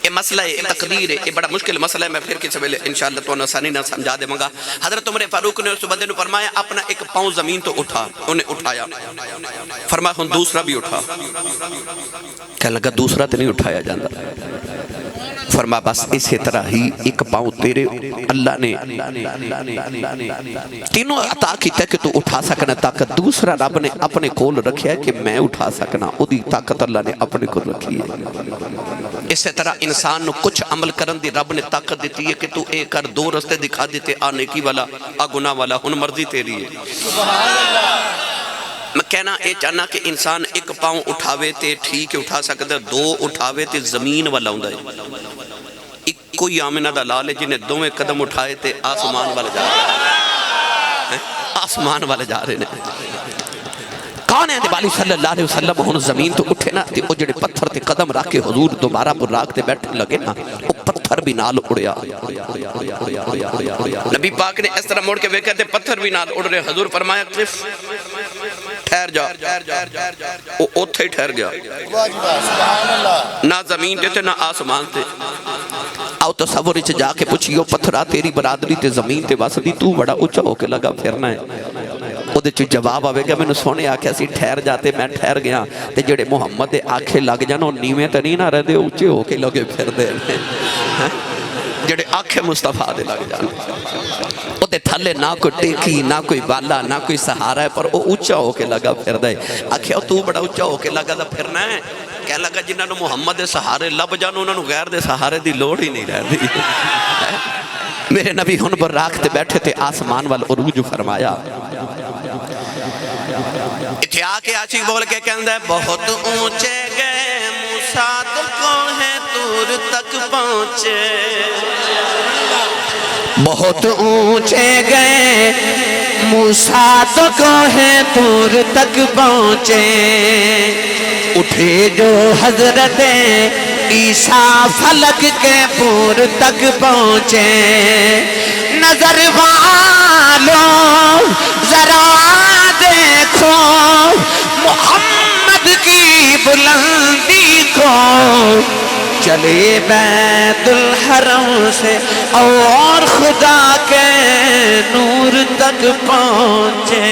یہ مسئلہ ہے تقدیر ہے یہ بڑا مشکل مسئلہ ہے میں پھر کسی ویلے انشاءاللہ تو انہوں آسانی نہ سمجھا دے منگا حضرت عمر فاروق نے اس بندے نے فرمایا اپنا ایک پاؤں زمین تو اٹھا انہیں اٹھایا فرمایا ہن دوسرا بھی اٹھا کہنے لگا دوسرا تو نہیں اٹھایا جاندہ فرمایا بس اسی طرح ہی ایک پاؤں تیرے اللہ نے تینوں عطا کیتا کہ تو اٹھا سکنا طاقت دوسرا رب نے اپنے کول رکھیا ہے کہ میں اٹھا سکنا او دی طاقت اللہ نے اپنے کول رکھی ہے اسی طرح انسان نو کچھ عمل کرن دی رب نے طاقت دیتی ہے کہ تو اے کر دو رستے دکھا دیتے آ نیکی والا آ گناہ والا ہن مرضی تیری ہے سبحان اللہ میں کہنا اے چاہنا کہ انسان ایک پاؤں اٹھاوے تے ٹھیک اٹھا سکتا ہے دو اٹھاوے تے زمین والا ہوں ہے کوئی آمنہ دا لال ہے جنہیں دوویں قدم اٹھائے تے آسمان والے جا رہے ہیں آسمان والے جا رہے ہیں کون ہے دیوالی صلی اللہ علیہ وسلم ہون زمین تو اٹھے نا تے او جڑے پتھر تے قدم رکھ کے حضور دوبارہ براق تے بیٹھے لگے نا او پتھر بھی نال اڑیا نبی پاک نے اس طرح موڑ کے ویکھے تے پتھر بھی نال اڑ رہے حضور فرمایا قف ٹھہر جا او اوتھے ہی ٹھہر گیا نہ زمین تے نہ آسمان تے آؤ تصور اچھ جا کے پوچھئیو پتھرہ تیری برادری تے زمین تے واسدی تو بڑا اچھا ہو کے لگا پھرنا ہے او دے چو جواب آوے گا میں نے سونے آکھے سی ٹھہر جاتے میں ٹھہر گیا تے جڑے محمد دے آنکھیں لگ جانا نیویں تے نہیں نہ رہ دے اچھے ہو کے لگے پھر دے جڑے آنکھیں مصطفیٰ دے لگ جانا او دے تھلے نہ کوئی ٹیکی نہ کوئی بالا نہ کوئی سہارا ہے پر او اچھا ہو کے لگا پھر دے آکھے تو بڑا اچھا ہو کے لگا دا پھرنا ہے کہنے لگا جنہاں نو محمد دے سہارے لب جانو انہوں غیر دے سہارے دی لوڑ ہی نہیں رہ دی میرے نبی ہن پر راکھتے بیٹھے تھے آسمان والعروج فرمایا اتھے آکے آچی بول کے کہندہ ہے بہت اونچے گئے موسیٰ تو کوہ طور تک پہنچے بہت اونچے گئے موسیٰ تو کوہ طور تک پہنچے، اٹھے جو حضرت عیسیٰ فلک کے پور تک پہنچے۔ نظر والوں ذرا دیکھو محمد کی بلندی کو، چلے بیت الحرم سے اور خدا کے نور تک پہنچے۔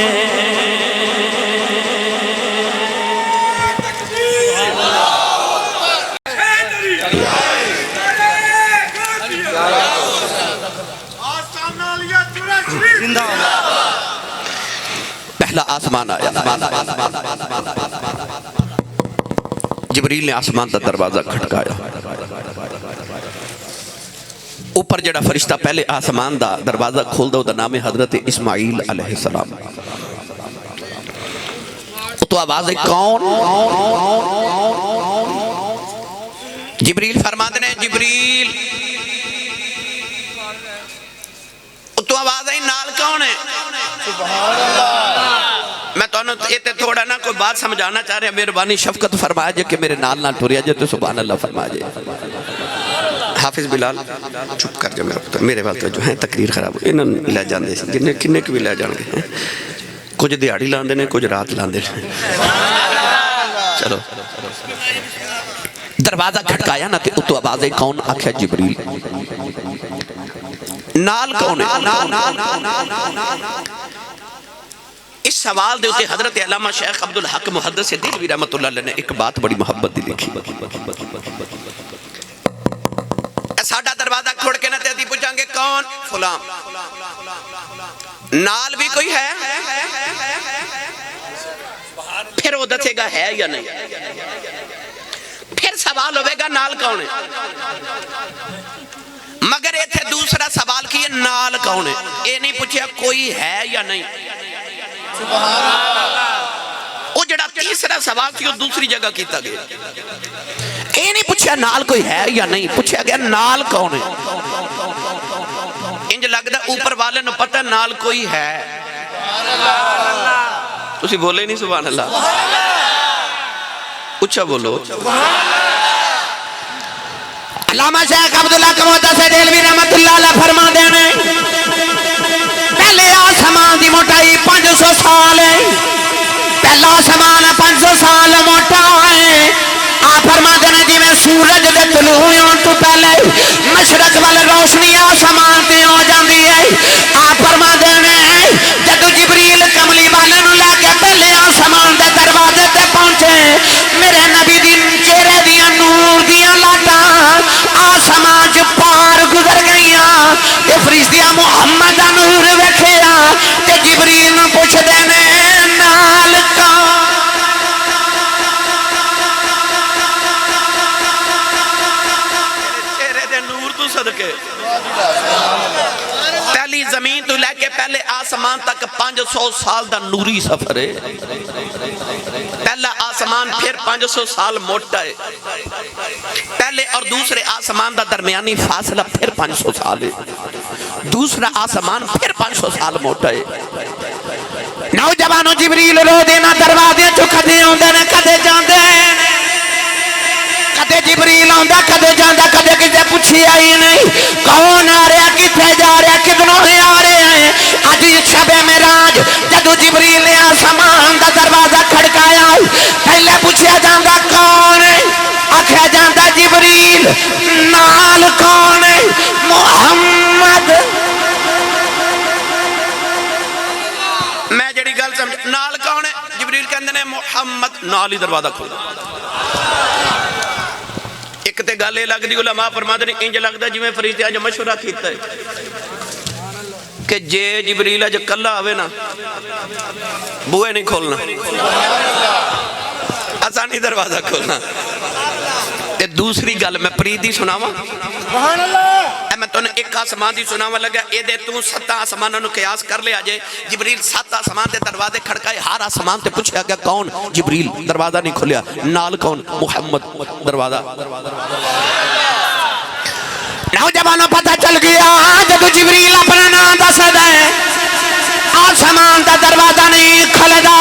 پہلا آسمان آیا، جبریل نے آسمان کا دروازہ کھٹکایا۔ اوپر جڑا فرشتہ پہلے آسمان دا دروازہ کھول دا نام حضرت اسماعیل علیہ السلام۔ تو آواز کون؟ جبریل فرماتے ہیں جبریل، تو آواز ہے نال کون ہے؟ سبحان اللہ۔ میں تو انہوں تھوڑا نا کوئی بات سمجھانا چاہ رہے ہیں، مہربانی شفقت فرمایا جائے کہ میرے نال نہ ٹوریا جائے تو سبحان اللہ فرمایا جائے۔ حافظ بلال چپ کر جائے میرا پتر، میرے والد جو ہیں تقریر خراب ہوئی، انہوں نے لے جاندے سے جنہیں کنے کے بھی لے جان گے ہیں، کچھ دیہڑی لاندے نے کچھ رات لاندے نے۔ چلو دروازہ کھٹکایا نا تو آواز کون؟ آکھیا جبریل۔ نال کون ہے؟ اس سوال دے ہوتے حضرت علامہ شیخ عبدالحق محدث دہلوی رحمت اللہ علیہ نے ایک بات بڑی محبت دی لکھی۔ ساڑھا دروازہ کھوڑ کے نہ تیتی پوچھیں گے کون؟ فلان۔ نال بھی کوئی ہے؟ پھر وہ دسے گا ہے یا نہیں؟ پھر سوال ہوئے گا نال کون ہے؟ مگر یہ تھے دوسرا سوال کیے نال کون ہے؟ یہ نہیں پوچھا کوئی ہے یا نہیں؟ سبحان اللہ۔ وہ جڑا تیسرا سوال تھی وہ دوسری جگہ کیتا گیا، یہ نہیں پوچھا نال کوئی ہے یا نہیں، پوچھا گیا نال کون ہے؟ انج لگتا اوپر والے نو پتہ نال کوئی ہے۔ تسی بولے نہیں سبحان اللہ؟ اچھا بولو۔ علامہ شیخ عبدالحق محدث دہلوی رحمت اللہ علیہ فرما دینے پہلے آسمان دی موٹائی 500 سال ہے، پہلا آسمان 500 سال موٹا ہے۔ آپ فرما دینے جی میں سورج دے طلوع ہوئے تو پہلے مشرق والے روشنی آسمان تے ہو جاندی ہے۔ آپ فرما دینے جدو جبریل کملی والے نو لے کے پہلے آسمان دے دروازے تے پہنچے، میرے نبی دی چہرے دیا نور دیا لاٹا آسمان جو پار گزر گئیاں، تے فرشتیاں محمد دا نور ویکھیا تے جبریل نو پوچھ دینے نال کون؟ چہرے دے نور تو صدقے پہلی زمین تو لے کے پہلے آسمان تک 500 سال دا نوری سفر ہے۔ پہلا آسمان پھر 500 سال موٹا ہے، پہلے اور دوسرے آسمان دا درمیانی فاصلہ پھر 500 سال ہے، دوسرا آسمان پھر 500 سال موٹا ہے۔ نوجوانوں جبریل رو دینا دروازے تو کدے ہوندے نے کدے جاندے ہیں، کدے جبریل آندا کدے جاندا، کدے کسے پوچھی آئی نہیں کون آ رہا کتنے جا رہا کتنوں ہی آ رہے ہیں۔ آج شب معراج جدو جبریل نے آسمان دا دروازہ کھڑکایا پہلے پوچھا جاندا کون ہے؟ آکھیا جاندا جبریل۔ نال کون ہے؟ محمد۔ میں جڑی گل سمجھ نال کون ہے؟ جبریل کہندے نے محمد، نال ہی دروازہ کھولا۔ ایک تے گل یہ لگ دی علماء فرماتے ہیں انج لگدا جویں فرشتے اج مشورہ کیتا ہے کہ جے جبریل اج کلا آوے نا بوئے نہیں کھولنا، آسانی دروازہ کھولنا۔ تے دوسری گل میں پریدی سناواں، سبحان اللہ۔ میں تو نے ایک آسمان دی سناواں لگا اے دے تو 7 آسمانوں نو قیاس کر لے آجے۔ جبریل 7 آسمان تے دروازے کھڑکائے، ہر آسمان تے پوچھا گیا کون؟ جبریل، دروازہ نہیں کھولیا۔ نال کون؟ محمد، دروازہ۔ نوجوانوں پتہ چل گیا جب جبریل اپنا نام دس دے آسمان دا دروازہ نہیں کھلدا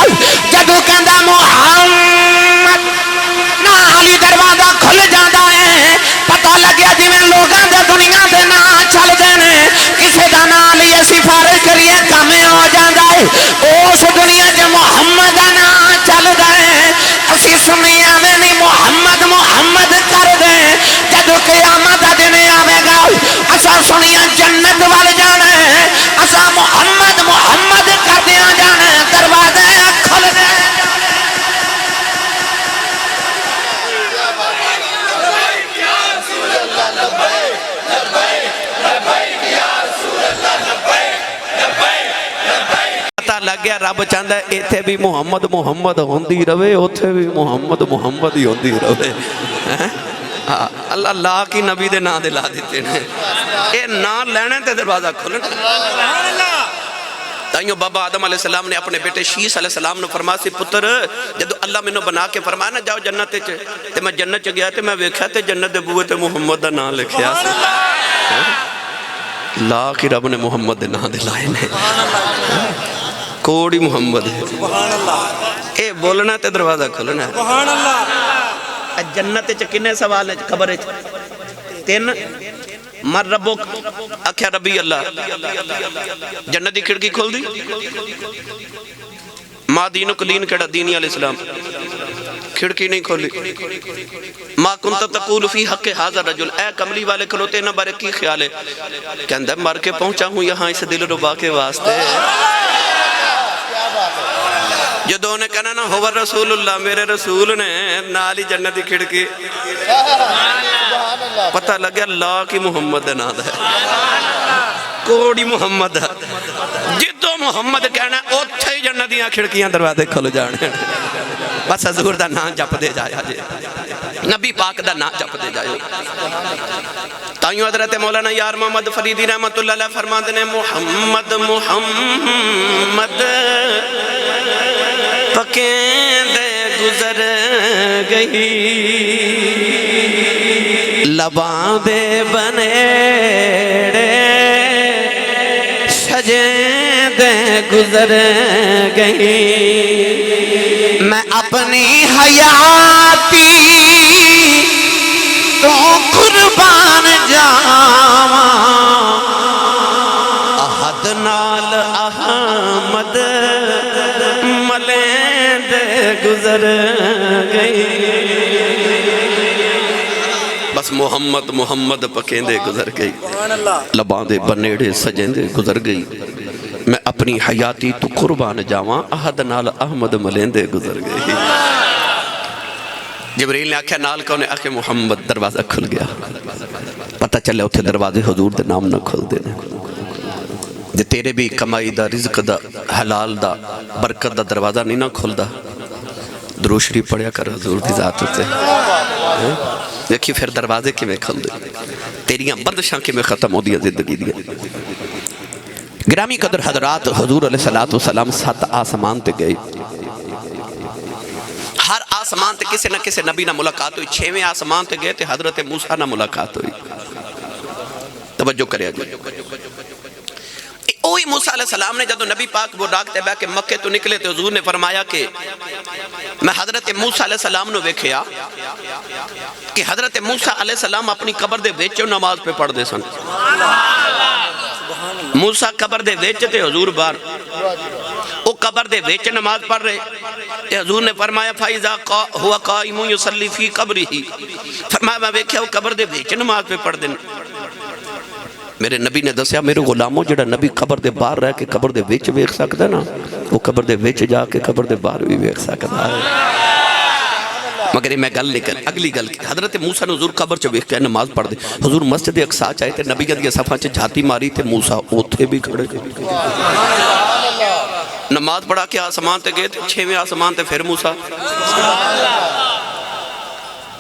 جدو کہندا محمد نا علی دروازہ کھل جاتا ہے پتہ لگیا جی میں لوگاں دے دنیا دے نا چل دینے کسے دا نا علی سفارش کریے کامے ہو جاتا ہے اس دنیا جے محمد دا نا چل دے اسی سنیا میں نہیں محمد محمد کر دے جدو قیامت دا دن آوے گا اسا سنیا جنت وال جانا ہے اسا محمد محمد کر دیا جانا ہے دروازے کھل دے پتہ لگ گیا رب چاہتا ہے ایتھے بھی محمد محمد ہوندی رہے اوتھے بھی محمد محمد ہی ہوندی رہے اللہ لا کی نبی دے نا دلا دیتے ہیں اے نا لینے تے دروازہ کھلنا تائیوں بابا آدم علیہ السلام نے اپنے بیٹے شیس علیہ السلام نے فرمایا سی پتر جدو اللہ میں نے بنا کے فرمایا نا جاؤ جنت تے میں جنت چ گیا تے میں ویکھیا تے جنت دے بوئے تے محمد دا نا لکھیا سی لا کی رب نے محمد دے نا دلائے نے کوڑی محمد ہے اے بولنا تے دروازہ کھلنا ہے جنت چ کنے سوال ہے خبر ہے تین مر ربک اکھیا ربی اللہ جنت دی کھڑکی کھول دی ما دینک دین کیڑا دینی علیہ السلام کھڑکی نہیں کھولی ما کنت تقول فی حق حاضر رجل اے کملی والے کھلوتے نہ بارے کی خیال ہے کہندہ مر کے پہنچا ہوں یہاں اس دل ربا کے واسطے جو دو نے کہنا نا ہوا رسول اللہ میرے رسول نے نالی جنتی کھڑکی پتہ لگیا اللہ کی محمد ناد ہے کوڑی محمد ہے جدو محمد کہنا اوتھے ہی جنتیاں کھڑکیاں دروازے کھل جانے بس حضور دا نام جپ دے جایا جے نبی پاک دا نام جپ دے جایا تائیوں حضرت مولانا یار محمد فریدی رحمت اللہ علیہ فرماتے ہیں محمد محمد پکیں دے گزر گئی لباں دے بنیڑے سجیں دے گزر گئی میں اپنی حیاتی تو قربان جاواں احد نال احمد ملیں دے گزر گئی بس محمد محمد پکیں دے گزر گئی لباں دے بنیڑے سجیں دے گزر گئی میں اپنی حیاتی تو قربان جاواں احد نال احمد ملیں دے گزر گئی جبریل نے آکھیا نال کونے آکھے محمد دروازہ کھل گیا پتہ چلے اتھے دروازے حضور دے نام نہ کھل دینے جے تیرے بھی کمائی دا رزق دا حلال دا برکت دا دروازہ نہیں نہ کھل دا درود شریف پڑھیا کر حضور دی ذات ہوتے دیکھی پھر دروازے کی میں کھل دے تیریاں بندشاں کی میں ختم ہو دیا زندگی دیا گرامی قدر حضرات حضور علیہ السلام 7 آسمان تے گئے ہر آسمان تے کسے نہ کسے نبی نہ ملاقات ہوئی 6ویں آسمان تے گئے تے حضرت موسیٰ نہ ملاقات ہوئی توجہ کریا جائے اوہی موسیٰ علیہ السلام نے جدو نبی پاک وہ ڈاکتے بے کہ مکہ تو نکلے تے حضور نے فرمایا کہ میں حضرت موسیٰ علیہ السلام نے ویکھیا کہ حضرت موسیٰ علیہ السلام اپنی قبر دے ویچے نماز پہ پڑھ دے سن موسیٰ قبر دے ویچے تے حضور بار وہ قبر دے ویچے نماز پڑھ رہے تے حضور نے فرمایا فَإِذَا هُوَ قَائِمٌ يُصَلِّي فِي قَبْرِهِ فرمایا میں ویکھیا وہ قبر دے ویچے نماز پہ پڑھ دے میرے نبی نے دسیا میرے غلاموں جڑا نبی قبر دے باہر رہ کے قبر دے ویچ ویکھ سکتا ہے نا وہ قبر دے ویچ جا کے قبر دے باہر بھی ویکھ سکتا ہے مگر میں گل لے کر اگلی گل کی حضرت موسیٰ نے حضور قبر چ ویکھ کے نماز پڑھ دے حضور مسجد اقصیٰ چاہے تے نبی کے صفحہ چ جھاتی ماری تے موسیٰ اوتھے بھی کھڑے نماز پڑھا کے آسمان تے گئے تے 6ویں آسمان تے پھر موسیٰ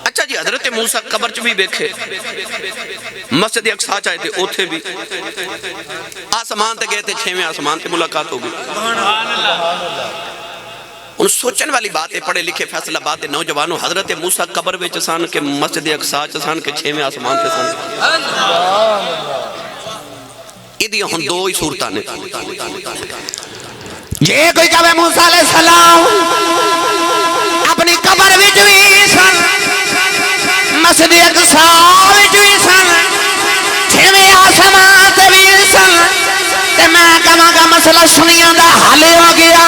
اچھا جی حضرت موسیٰ قبر چ بھی ویکھے مسجد اقصیٰ چاہے تے اوتھے بھی آسمان تے گئے تے 6ویں آسمان تے ملاقات ہو گئی ان سوچن والی بات ہے پڑھے لکھے فیصل آباد دے نوجوانوں حضرت موسیٰ قبر وچ سن کے مسجد اقصی چ سن کے 6ویں آسمان تے سن ایدی ہن دو ہی صورتاں نے جے کوئی کہے موسیٰ علیہ السلام اپنی قبر وچ وی سن مسجد اقصی وچ وی سن 6ویں آسمان تے وی سن تے میں کہاں گا مسئلہ سنیاں دا حل ہو گیا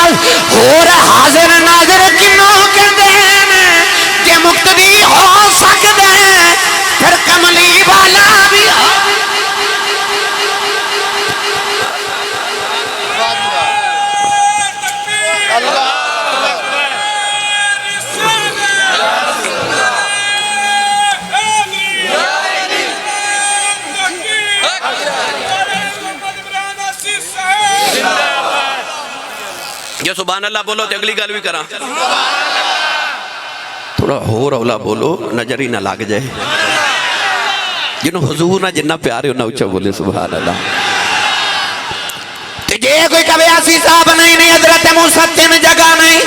اور حاضر ناظر کنوں کہندے ہیں کہ مقتدی ہو سکتے ہیں پھر کملی والا بھی ہو یہ سبحان اللہ بولو تو اگلی گل بھی کرا تھوڑا ہو رولا بولو نظر ہی نہ لگ جائے جنہوں حضور نہ جنہ پیارے انہوں اچھا بولے سبحان اللہ جے کوئی کبھی ایسی صاحب نہیں حضرت موسیٰ 3 جگہ نہیں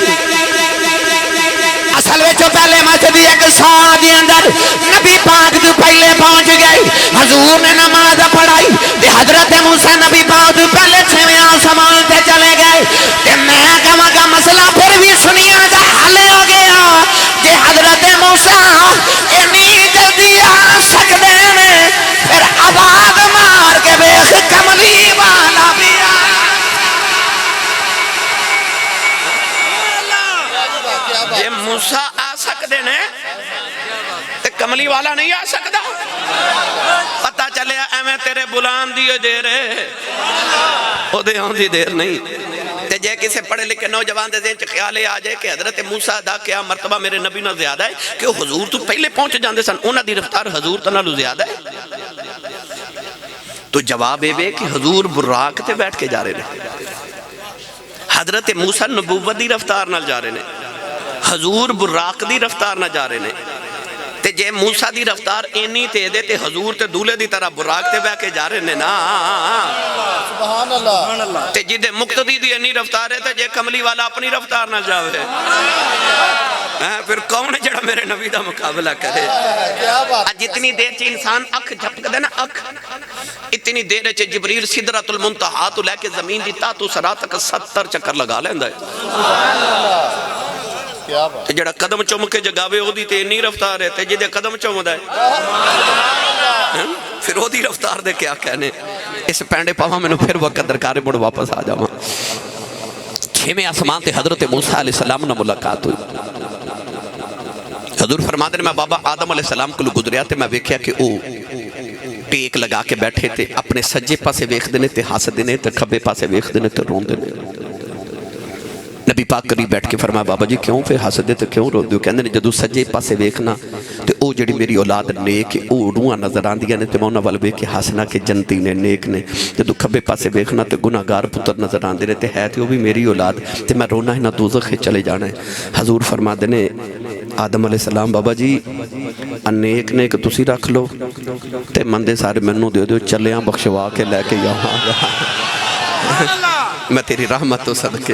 اصل وچوں پہلے مسجد اقصی دے اندر نبی پاک تو پہلے پہنچ گئے حضور نے نماز پڑھائی تے حضرت موسیٰ نبی پاک تو پہلے 6ویں آسمان تے چلے گئے تے میں کہاں گا مسئلہ پھر بھی سنیا دا حل ہو گیا کہ حضرت موسیٰ اتنی جلدی آ سکتے ہیں پھر آواز مار کے بیخ کملی والا بھی جے موسیٰ آ سکتے نے تے کملی والا نہیں آ سکتا پتہ چلے ایویں تیرے بلان دیئے دیر ہے او دے ہوں دی دیر نہیں تے جے کسے پڑھے لکھے نوجوان دے ذہن چ خیال آ جائے کہ حضرت موسیٰ دا کیا مرتبہ میرے نبی نہ زیادہ ہے کہ وہ حضور تو پہلے پہنچ جاندے سن انہاں دی رفتار حضور تو نالو زیادہ ہے تو جواب اے کہ حضور براق تے بیٹھ کے جا رہے نے حضرت موسیٰ نبوت دی رفتار نال جا رہے نے حضور براق دی رفتار نہ جا رہے نے تے جے موسیٰ دی رفتار اینی تے دے تے حضور تے دولے دی طرح براق تے بے کے جا رہے نے نا سبحان اللہ تے جدے مقتدی دی اینی رفتار ہے تے جے کملی والا اپنی رفتار نہ جاوے پھر کون ہے جڑا میرے نبی دا مقابلہ کرے جتنی دیر چے انسان اکھ جھپک دے نا اکھ اتنی دیر چے جبریل سدرۃ المنتہا تو لے کے زمین دی تا تو سرا تک 70 چکر لگا لیندا ہے جڑا قدم چوم کے جگاوے ہو دی تے نہیں رفتار ہے تے جدے قدم چوم دا ہے پھر ہو دی رفتار دے کیا کہنے اس پینڈے پاواں میں پھر وقت درکارے مڑ واپس آ جاواں 6ویں آسمان تے حضرت موسیٰ علیہ السلام نے ملاقات ہوئی حضور فرماتے ہیں میں بابا آدم علیہ السلام کو گزریا تے میں ویکھیا کہ او ٹیک لگا کے بیٹھے تے اپنے سجے پاسے ویکھ دینے تے ہس دینے تے کھبے پاسے ویکھ دینے تے رون دینے نبی پاک قریب بیٹھ کے فرمایا بابا جی کیوں پھر ہس دے تے کیوں رو دیو کہندے نے جدو سجے پاسے ویکھنا تے او جڑی میری اولاد نیک او روحاں نظر آندیاں نے تے میں انہاں ول ویکھ کے ہسنا کہ جنتی نے نیک نے جدو کھبے پاسے ویکھنا تے گناہگار پتر نظر آندے نے تے ہے تے او بھی میری اولاد تے میں رونا ہی نہ دوزخ چلے جانا ہے حضور فرماتے نے آدم علیہ السلام بابا جی نیک نیک تسی رکھ لو تے مندے سارے منوں دے دیو چلیاں بخشوا کے لے کے یہاں میں تیری رحمت تو صدقے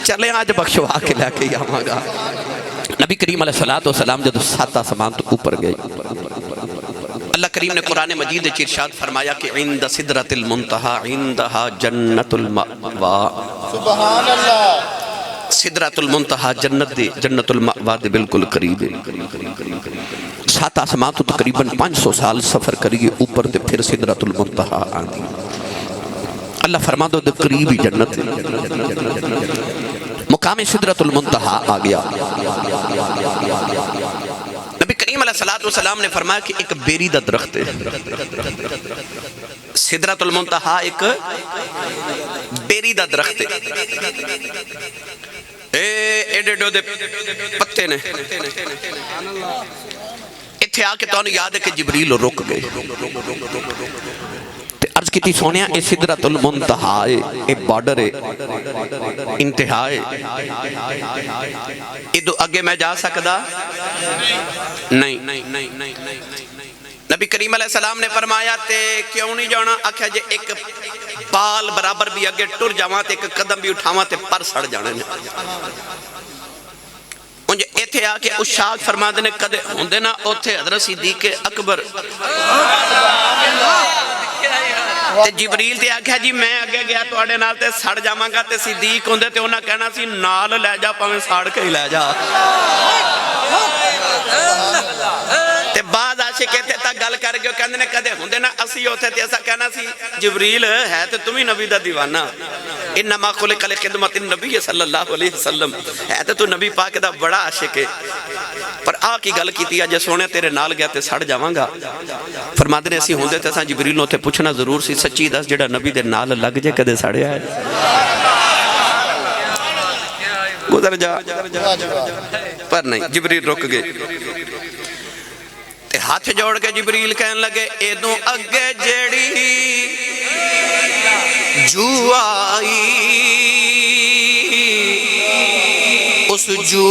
چلے آج بخشوا کے لے کے یہاں گا نبی کریم علیہ السلام جب 7 آسمان تو اوپر گئی اللہ کریم نے قرآن مجید ارشاد فرمایا کہ عند سدرۃ المنتہا عندہا جنت المأوا سبحان اللہ سدرۃ المنتہا جنت المأوا دے بالکل قریب ہے 7 آسمان تو تقریباً 500 سال سفر کریے اوپر تے پھر سدرۃ المنتہا آندی اللہ فرما دو قریبی جنت مقام سدرۃ المنتہا آ گیا نبی کریم علیہ السلام نے فرمایا کہ ایک بیری دا درخت ہے سدرۃ المنتہا ایک بیری دا درخت ہے ایڈے ڈو دے پتے نے اتھے آ کے تو یاد ہے کہ جبریل رک گئے عرض کی تھی سونیا اے سدرۃ المنتہا اے بارڈر ہے انتہا ہے ادو اگے میں جا سکدا نہیں نبی کریم علیہ السلام نے فرمایا تے کیوں نہیں جانا؟ آکھیا جے ایک پال برابر بھی اگے ٹر جاواں تے ایک قدم بھی اٹھاواں تے پر سڑ جانے نے۔ انجھے ایتھے آکے اشاق فرما دینے کدے ہوندے نا اوتھے حضرت صدیق اکبر تے جبریل تے آکھیا جی میں اگے گیا توڑے نال تے سڑ جاواں گا تے صدیق ہوندے تے انہاں کہنا سی نال لے جا پاویں ساڑ کے ہی لے جا۔ تے بعد عاشق کہتے تا گل کر گئے کہندے نے کدے ہوندے نا اسی اوتھے تے ایسا کہنا سی جبریل ہے تے تمہیں نبی دا دیوانہ، انما خلق لخدمت النبی صلی اللہ علیہ وسلم، ہے تے تو نبی پاک دا بڑا عاشق ہے، پر آ کی گل کیتی ہے جے سونے تیرے نال گیا تے سڑ جاواں گا۔ فرماتے نے اسی ہوندے تے اساں جبریل نوں تے پوچھنا ضرور سی سچی دس جڑا نبی دے نال لگ جے کدے سڑیا ہے؟ گزر جا، پر نہیں جبریل رک گئے تے ہاتھ جوڑ کے جبریل کہن لگے ایدوں اگے جیڑی جو آئی اس جو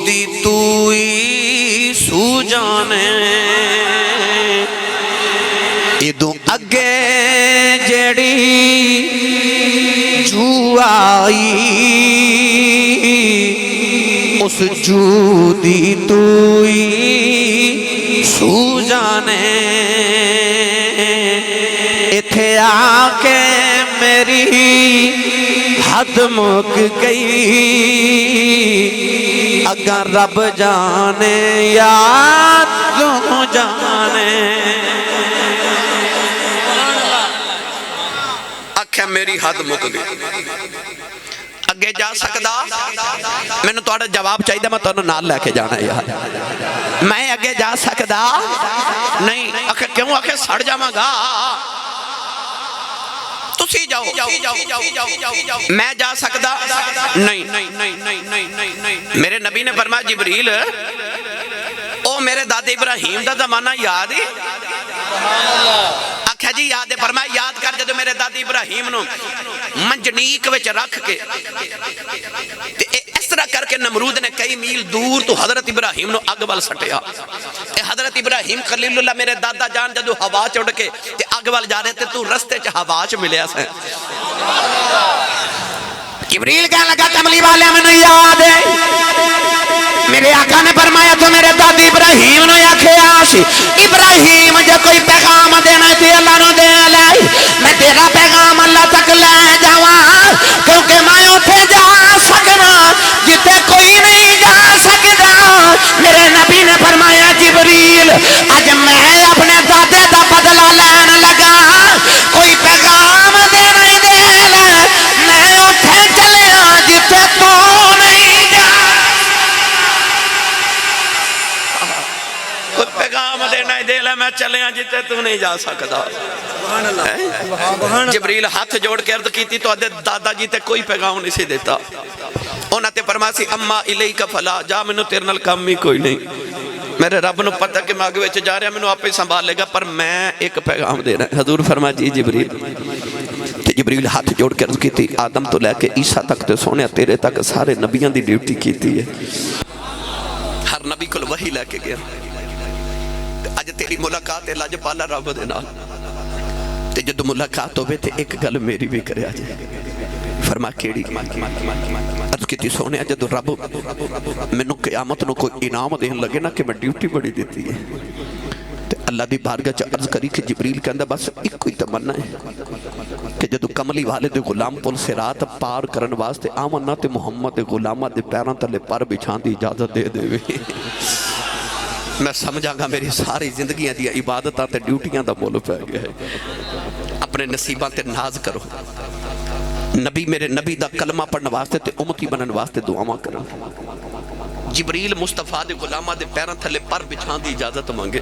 دی توئی سو جانے، ایدوں اگے جیڑی جو آئی اس جو دی توئی سو جانے، ایتھے آکے میری حد مک گئی، اگر رب جانے یا تو جانے۔ آکھیں میری حد مک گئی، اگے جا سکدا؟ میں نے توڑا جواب چاہیے دا میں تو نال لے کے جانا ہے یار، میں اگے جا سکدا؟ نہیں۔ آکھے کیوں؟ آکھے سڑ جاواں گا، تسی جاؤ۔ میں جا سکدا؟ نہیں۔ میرے نبی نے فرمایا جبریل او میرے دادے ابراہیم دا زمانہ یاد ہے؟ آکھا جی یاد ہے۔ فرمایا یاد کر جدو میرے دادی ابراہیم نو منجنیک وچ رکھ کے اس طرح کر کے نمرود نے کئی میل دور تو حضرت ابراہیم نو اگ وال سٹیا، حضرت ابراہیم خلیل اللہ میرے دادا جان جدو ہوا چڑ کے اگ وال جا رہے تھے تو رستے چ ہوا چ ملیا سے۔ جبریل کہنے لگا کملی والے میں یاد ہے میرے آقا نے فرمایا تو میرے دادی ابراہیم نے آکھیا سی ابراہیم جے کوئی پیغام دینا تے اللہ نو دے لے، میں تیرا پیغام اللہ تک لے جاواں، کیونکہ میں اوتھے جا سکنا جتے کوئی نہیں جا سکدا۔ میرے نبی نے فرمایا جبریل اج میں اپنے دادے دا بدلہ لین لگا، کوئی پیغام دینا دے لے، میں اوتھے چلیا جتے تو نہیں جا۔ کوئی پیغام دینا دے لے، میں چلیا جتے تو نہیں جا سکدا۔ جبریل ہاتھ جوڑ کے عرض کیتی تو دادا جی تے کوئی پیغام نہیں سی دیتا، انہاں تے فرمایا سی اما الیک فلا، جا منو تیرے نال کام ہی کوئی نہیں، میرے رب نو پتہ کہ میں آگے وچ جا رہا، منو آپ ہی سنبھال لے گا، پر میں ایک پیغام دینا ہے۔ حضور فرمایا جی جبریل، جبریل ہاتھ جوڑ کے عرض کیتی آدم تو لے کے عیسیٰ تک تے سونے تیرے تک سارے نبیان دی ڈیوٹی کیتی ہے، ہر نبی کل وحی لے کے گیا، اج تیری ملاقات ہے لاج پالا رب دے نال، تے جدو ملاقات ہوئے تے ایک گل میری بھی کرے آجے۔ فرما کیڑی؟ عرض کیتی سونے جدو رب منو قیامت نو کوئی انعام دین لگے نا کہ میں ڈیوٹی بڑی دیتی ہے، تے اللہ دی بارگاہ چ عرض کری کہ جبریل کہندا بس ایک کوئی تمنا ہے کہ جدو کملی والے دے غلام پل صراط پار کرن واسطے آمنا تے محمد دے غلامہ دے پیراں تلے پر بچھان دی اجازت دے دے وے، میں سمجھا گا میری ساری زندگیاں دی عبادتاں تے ڈیوٹیاں دا مول پہ گیا ہے۔ اپنے نصیباں تے ناز کرو، نبی میرے نبی دا کلمہ پڑھنے واسطے تے امتی بنن واسطے دعاواں کرو۔ جبریل مصطفیٰ دے غلامہ دے پیراں تھلے پر بچھان دی اجازت مانگے،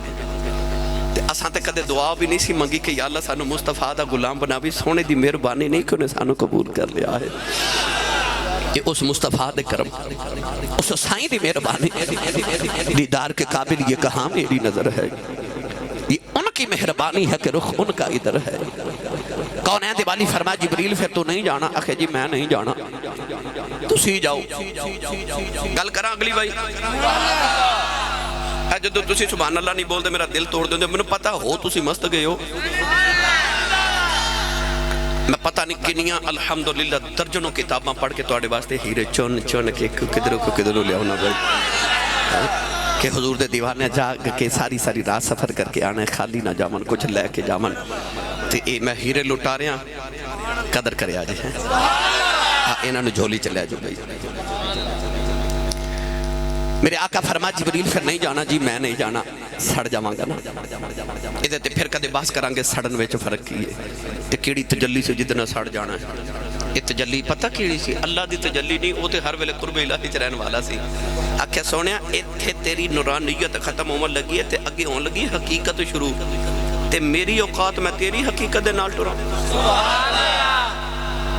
تے اساں تے کدے دعا بھی نہیں سی منگی کہ یا اللہ سانو مصطفیٰ دا غلام بنا بھی، سونے دی مہربانی نہیں کہ انہیں سانو قبول کر لیا ہے، یہ اس مصطفیٰ دے کرم، اس سائیں دی مہربانی، دیدار کے قابل یہ کہاں میری نظر ہے، یہ ان کی مہربانی ہے کہ رخ ان کا ادھر ہے۔ کون ہے دیوالی فرما جبریل پھر تو نہیں جانا؟ آخے جی میں نہیں جانا، تو سی جاؤ۔ گل کرا اگلی بھائی جدو تسی سبحان اللہ نہیں بولتے میرا دل توڑ دیں میں پتا ہو تسی مست گئے ہو میں پتہ نہیں کنیاں الحمدللہ درجنوں کتاباں پڑھ کے توڑے واسطے ہیرے چون چون کے کدھروں لے ہونا بھائی کہ حضور دے دیوانے جا کے ساری ساری رات سفر کر کے آنے خالی نہ جامن کچھ لے کے جامن تو میں ہیرے لٹا رہے ہیں قدر کرے آجے ہیں انہوں نے جھولی چلے آجو بھائی میرے آقا فرما جبریل پھر نہیں جانا جی میں نہیں جانا سڑ جاواں گا نا ادھے تے پھر کدے باس کرانگے سڑن ویچ فرق کیے تے کیڑی تجلی سے جتنا سڑ جانا ہے یہ تجلی پتہ کیڑی سی اللہ دی تجلی نہیں وہ تے ہر ویلے قرب الہی چ رہن والا سی آکھیا سونیا ایتھے تیری نورانیت ختم ہون لگی ہے تے اگے ہون لگی حقیقت شروع تے میری اوقات میں تیری حقیقت دے نال ٹراں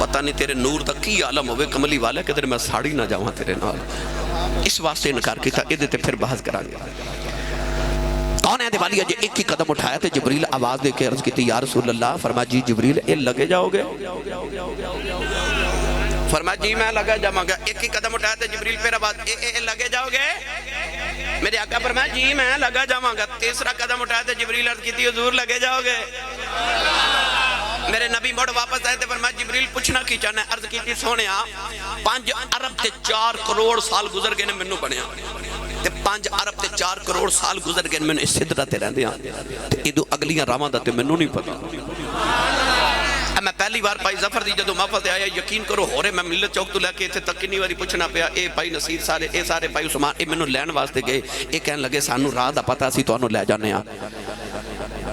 پتہ نہیں تیرے نور تک کی عالم ہوئے کملی والا کہ میں ساڑی نہ جاواں تیرے نال اس واسطے انکار کیتا ادھے تے پھر بحث کرانگے کون ہے دیوالی جو ایک ہی قدم اٹھایا تھے جبریل آواز دے کے عرض کی تھی یا رسول اللہ فرما جی جبریل اے لگے جاؤ گے فرما جی میں لگا جاؤں گا ایک ہی قدم اٹھایا تھے جبریل پھر آواز اے لگے جاؤ گے میرے آقا فرما جی میں لگا جاؤں گا تیسرا قدم اٹھایا تھے جبریل عرض کی تھی حضور لگے جاؤ گے میرے نبی موڑ واپس آئے تھے فرمایا جبریل پوچھنا کی چاہنا ہے عرض کی تھی سونیا 5 ارب تے 4 کروڑ سال گزر گئے نے منو بنیا تے 5 ارب تے 4 کروڑ سال گزر گئے میں اس صدرہ تے رہن دیا تے ادو اگلیاں رامان دا تے منو نہیں پتا میں پہلی بار پائی ظفر دی جدو محفل تے آیا یقین کرو ہو رہے میں ملت چوک تو لے کے تھے تک کنی واری پوچھنا پیا اے پائی نصیر سارے اے سارے پائی عثمان اے منو لین واسطے گئے اے کہن لگے سانو راہ دا پتا سی تو انو لے جانے آ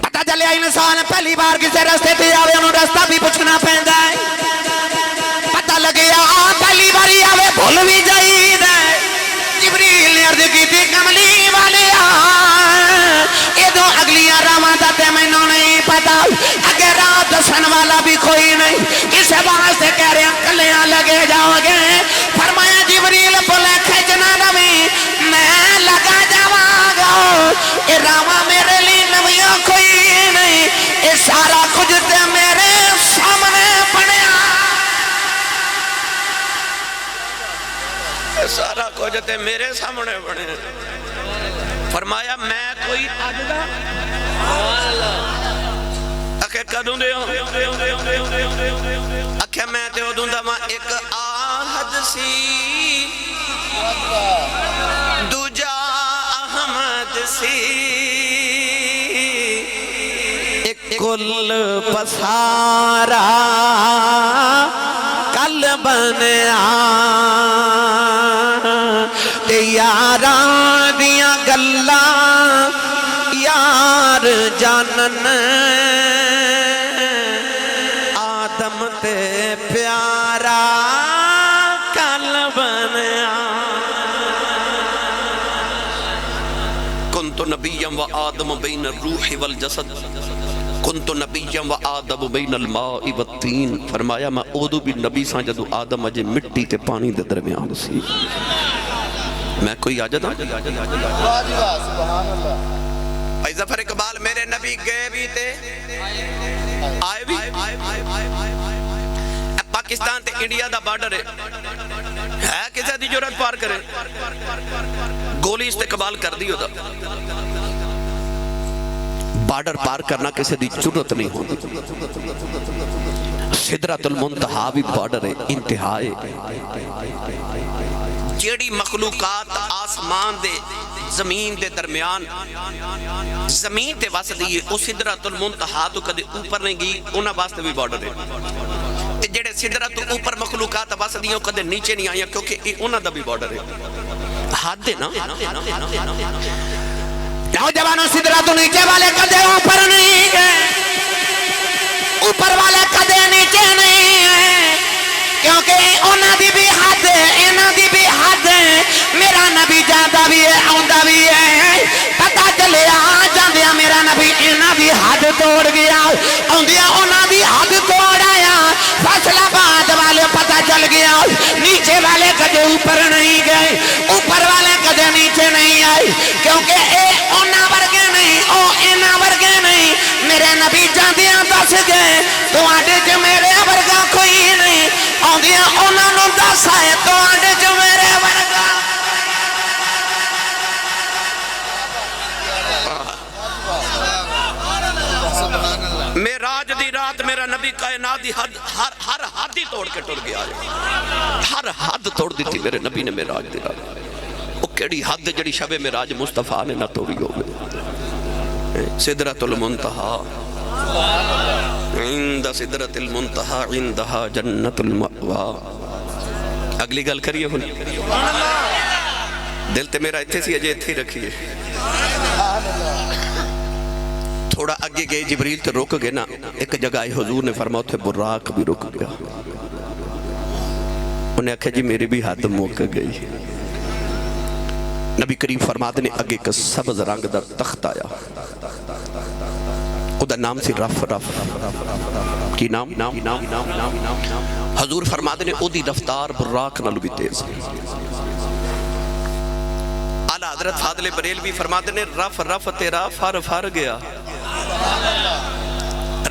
پتا چلے انسان پہلی بار کسے رستے تے آوے انہوں رستہ بھی پوچھنا پہندا ہے پتا لگے پہلی باری آوے بھول بھی جائی دے جبریل نے عرض کی تھی کملی والے یہ دو اگلیاں رامان دا تے میں نہیں پتا اگر رات دسن والا بھی کوئی نہیں کسے واسطے کہہ رہے ہیں کلیاں لگے جاؤ گے فرمایا جبریل بولے کھجنا روی میں لگا جاواں گا یہ رامان میرے لیے نویاں کوئی نہیں یہ سارا کچھ تے میرے سامنے بنیا سارا کچھ تے میرے سامنے بنے فرمایا میں کوئی آجدہ اکھے کدوں دے اکھے میں تے ادوں دا ماں ایک آہد سی دوجا احمد سی ایک کل پسارا کل بنیا تے یاران دیاں گلاں یار جانن آدم تے پیارا کل بنیا کنت نبیم و آدم بین الروح والجسد کنت نبیم و آدم بین الماء والتین فرمایا میں اودو بھی نبی ساں جدو آدم اجے مٹی تے پانی دے درمیان سی میں کوئی آجد ہوں سبحان اللہ بھائی ظفر اقبال میرے نبی گئے بھی تے آئے بھی پاکستان تے انڈیا دا بارڈر ہے کسے دی جرات پار کرے گولی استقبال کر دی ہوتا بارڈر پار کرنا کسے دی جرات نہیں ہوتی سدرۃ المنتہا بھی بارڈر ہے انتہائے جیڑی مخلوقات آسمان دے زمین دے درمیان زمین تے واسطے دیئے او سدرۃ المنتہا تو کدے اوپر نہیں گئی انہاں واسطے بھی بارڈر ہے جیڑے سدرۃ اوپر مخلوقات واسطے دیئے کدے نیچے نہیں آئیں کیونکہ انہاں دا بھی بارڈر ہے حد ہے نا نوجوانوں سدرۃ نیچے والے کدے اوپر نہیں گئے اوپر والے کدے نیچے نہیں ہیں کیونکہ انہاں دی بھی حد ہے انہاں دی بھی حد ہے میرا نبی جاندا بھی ہے آندا بھی ہے پتہ چلیا جاندیا میرا نبی انہاں دی حد توڑ گیا آندیا انہاں دی حد توڑ آیا فیصلہ باد والے پتہ چل گیا نیچے والے کدے اوپر نہیں گئے اوپر والے کدے نیچے نہیں آئے کیونکہ اے انہاں ورگے نہیں او انہاں ورگے نہیں میرے نبی جاندیاں دس گئے تو آڈے جو میرے ورگا کوئی نہیں آندیاں انہاں نو دس آئے تو آڈے جو میرے ورگا میرے نبی نے معراج دیا وہ کیڑی حد جڑی شب معراج مصطفیٰ نے نہ توڑی ہوگی سدرۃ المنتہا عند سدرۃ المنتہا عندہا جنت المأوا اگلی گل کریے ہن دل تے میرا اتھے سی اجے اتھے رکھیے تھوڑا آگے گئے جبریل تے رک گئے نا ایک جگہ آئی حضور نے فرماؤ تھے براق بھی رک گیا انہیں آکھا جی میری بھی حد موقع گئی نبی کریم فرماتے نے آگے کا سبز رنگ دا تخت آیا او دا نام سی رف رف کی نام حضور فرماتے نے او دی رفتار براق نالو بھی تیز اعلیٰ حضرت فاضل بریلوی فرماتے نے رف رف تیرا فر فر گیا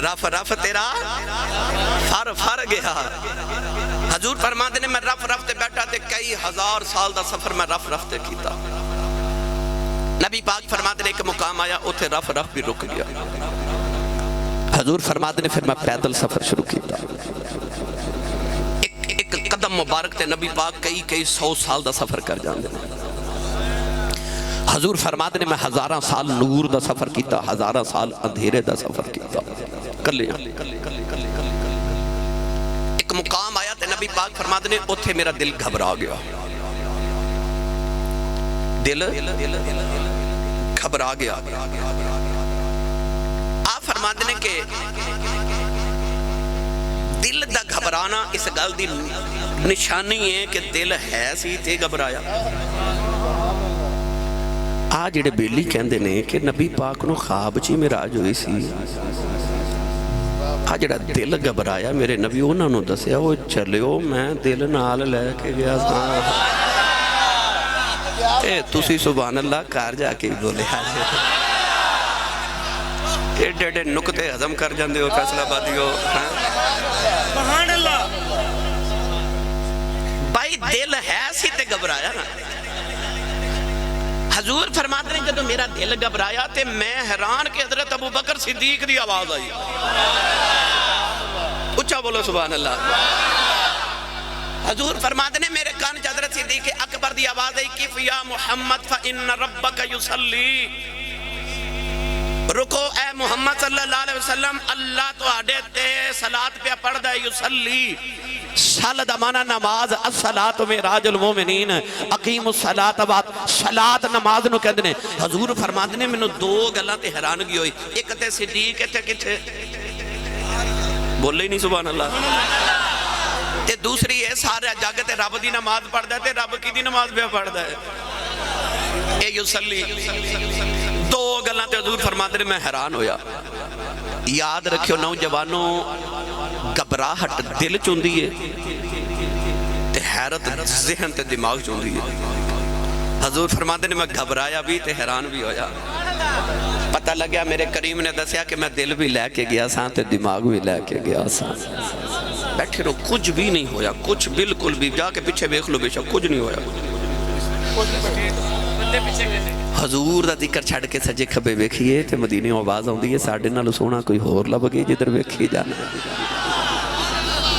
رف رف تیرا فر فر گیا حضور فرماتے نے میں رف رف تے بیٹھا تے کئی ہزار سال دا سفر میں رف رف تے کیتا نبی پاک فرماتے نے ایک مقام آیا اتھے رف رف بھی رک گیا حضور فرماتے نے پھر میں پیدل سفر شروع کیتا ایک قدم مبارک تے نبی پاک کئی سو سال دا سفر کر جاندے حضور فرماتے نے میں ہزاراں سال نور دا سفر کیتا ہزاراں سال اندھیرے دا سفر کیتا کلے ایک مقام آیا تے نبی پاک فرماتے نے اتھے میرا دل گھبرا گیا دل گھبرا گیا آپ فرماتے نے کہ دل دا گھبرانا اس گل دی نشانی ہے کہ دل ہے سی تے گھبرایا آج جڑے بیلی کہندے نے کہ نبی پاک نو خواب چی معراج ہوئی سی آج جڑا دل گھبرایا میرے نبی انہاں نو دسیا وہ چلیو میں دل نال لے کے گیا سا اے تسی سبحان اللہ کار جا کے بولے ایڈے ایڈے نکتے ہضم کر جاندے ہو فیصلہ آبادی ہو سبحان اللہ بھائی دل ہے سی تے گھبرایا نا حضور فرماتے ہیں جب میرا دل گھبرایا تے میں حیران کہ حضرت ابو بکر صدیق دی آواز آئی اچھا بولو سبحان اللہ حضور فرماتے ہیں میرے کان حضرت صدیق اکبر دی آواز آئی کف یا محمد فإن ربک یصلی رکو اے محمد صلی اللہ علیہ وسلم اللہ تو آڈے تے صلاة پہ پڑھ دے یصلی صلاة دا مانا نماز الصلاة معراج المومنین اقیم الصلاة بات صلاة نماز نو کہندے نے حضور فرماتے نے میں دو گلاں تے حیرانگی ہوئی ایک تے صدیق تے کتھے بولے ہی نہیں سبحان اللہ تے دوسری ہے سارے جگ تے رب دی نماز پڑھ دے تے رب کی دی نماز پہ پڑھ دے اے یصلی دو گلاں تے حضور فرماتے نے میں حیران ہویا یاد رکھو نوجوانوں گھبراہٹ دل چوندی ہے تے حیرت ذہن تے دماغ چوندی ہے حضور فرماتے نے میں گھبرایا بھی تے حیران بھی ہویا پتہ لگیا میرے کریم نے دسیا کہ میں دل بھی لے کے گیا ساں تے دماغ بھی لے کے گیا ساں بیٹھے رہو کچھ بھی نہیں ہویا کچھ بالکل بھی جا کے پیچھے بیخ لو بے شک کچھ نہیں ہویا حضور دا ذکر چھڑ کے سجے کھبے ویکھئے تے مدینے آواز آؤں دیئے ساڑھے نالو سونا کوئی ہور لب گئی جدر ویکھی جانا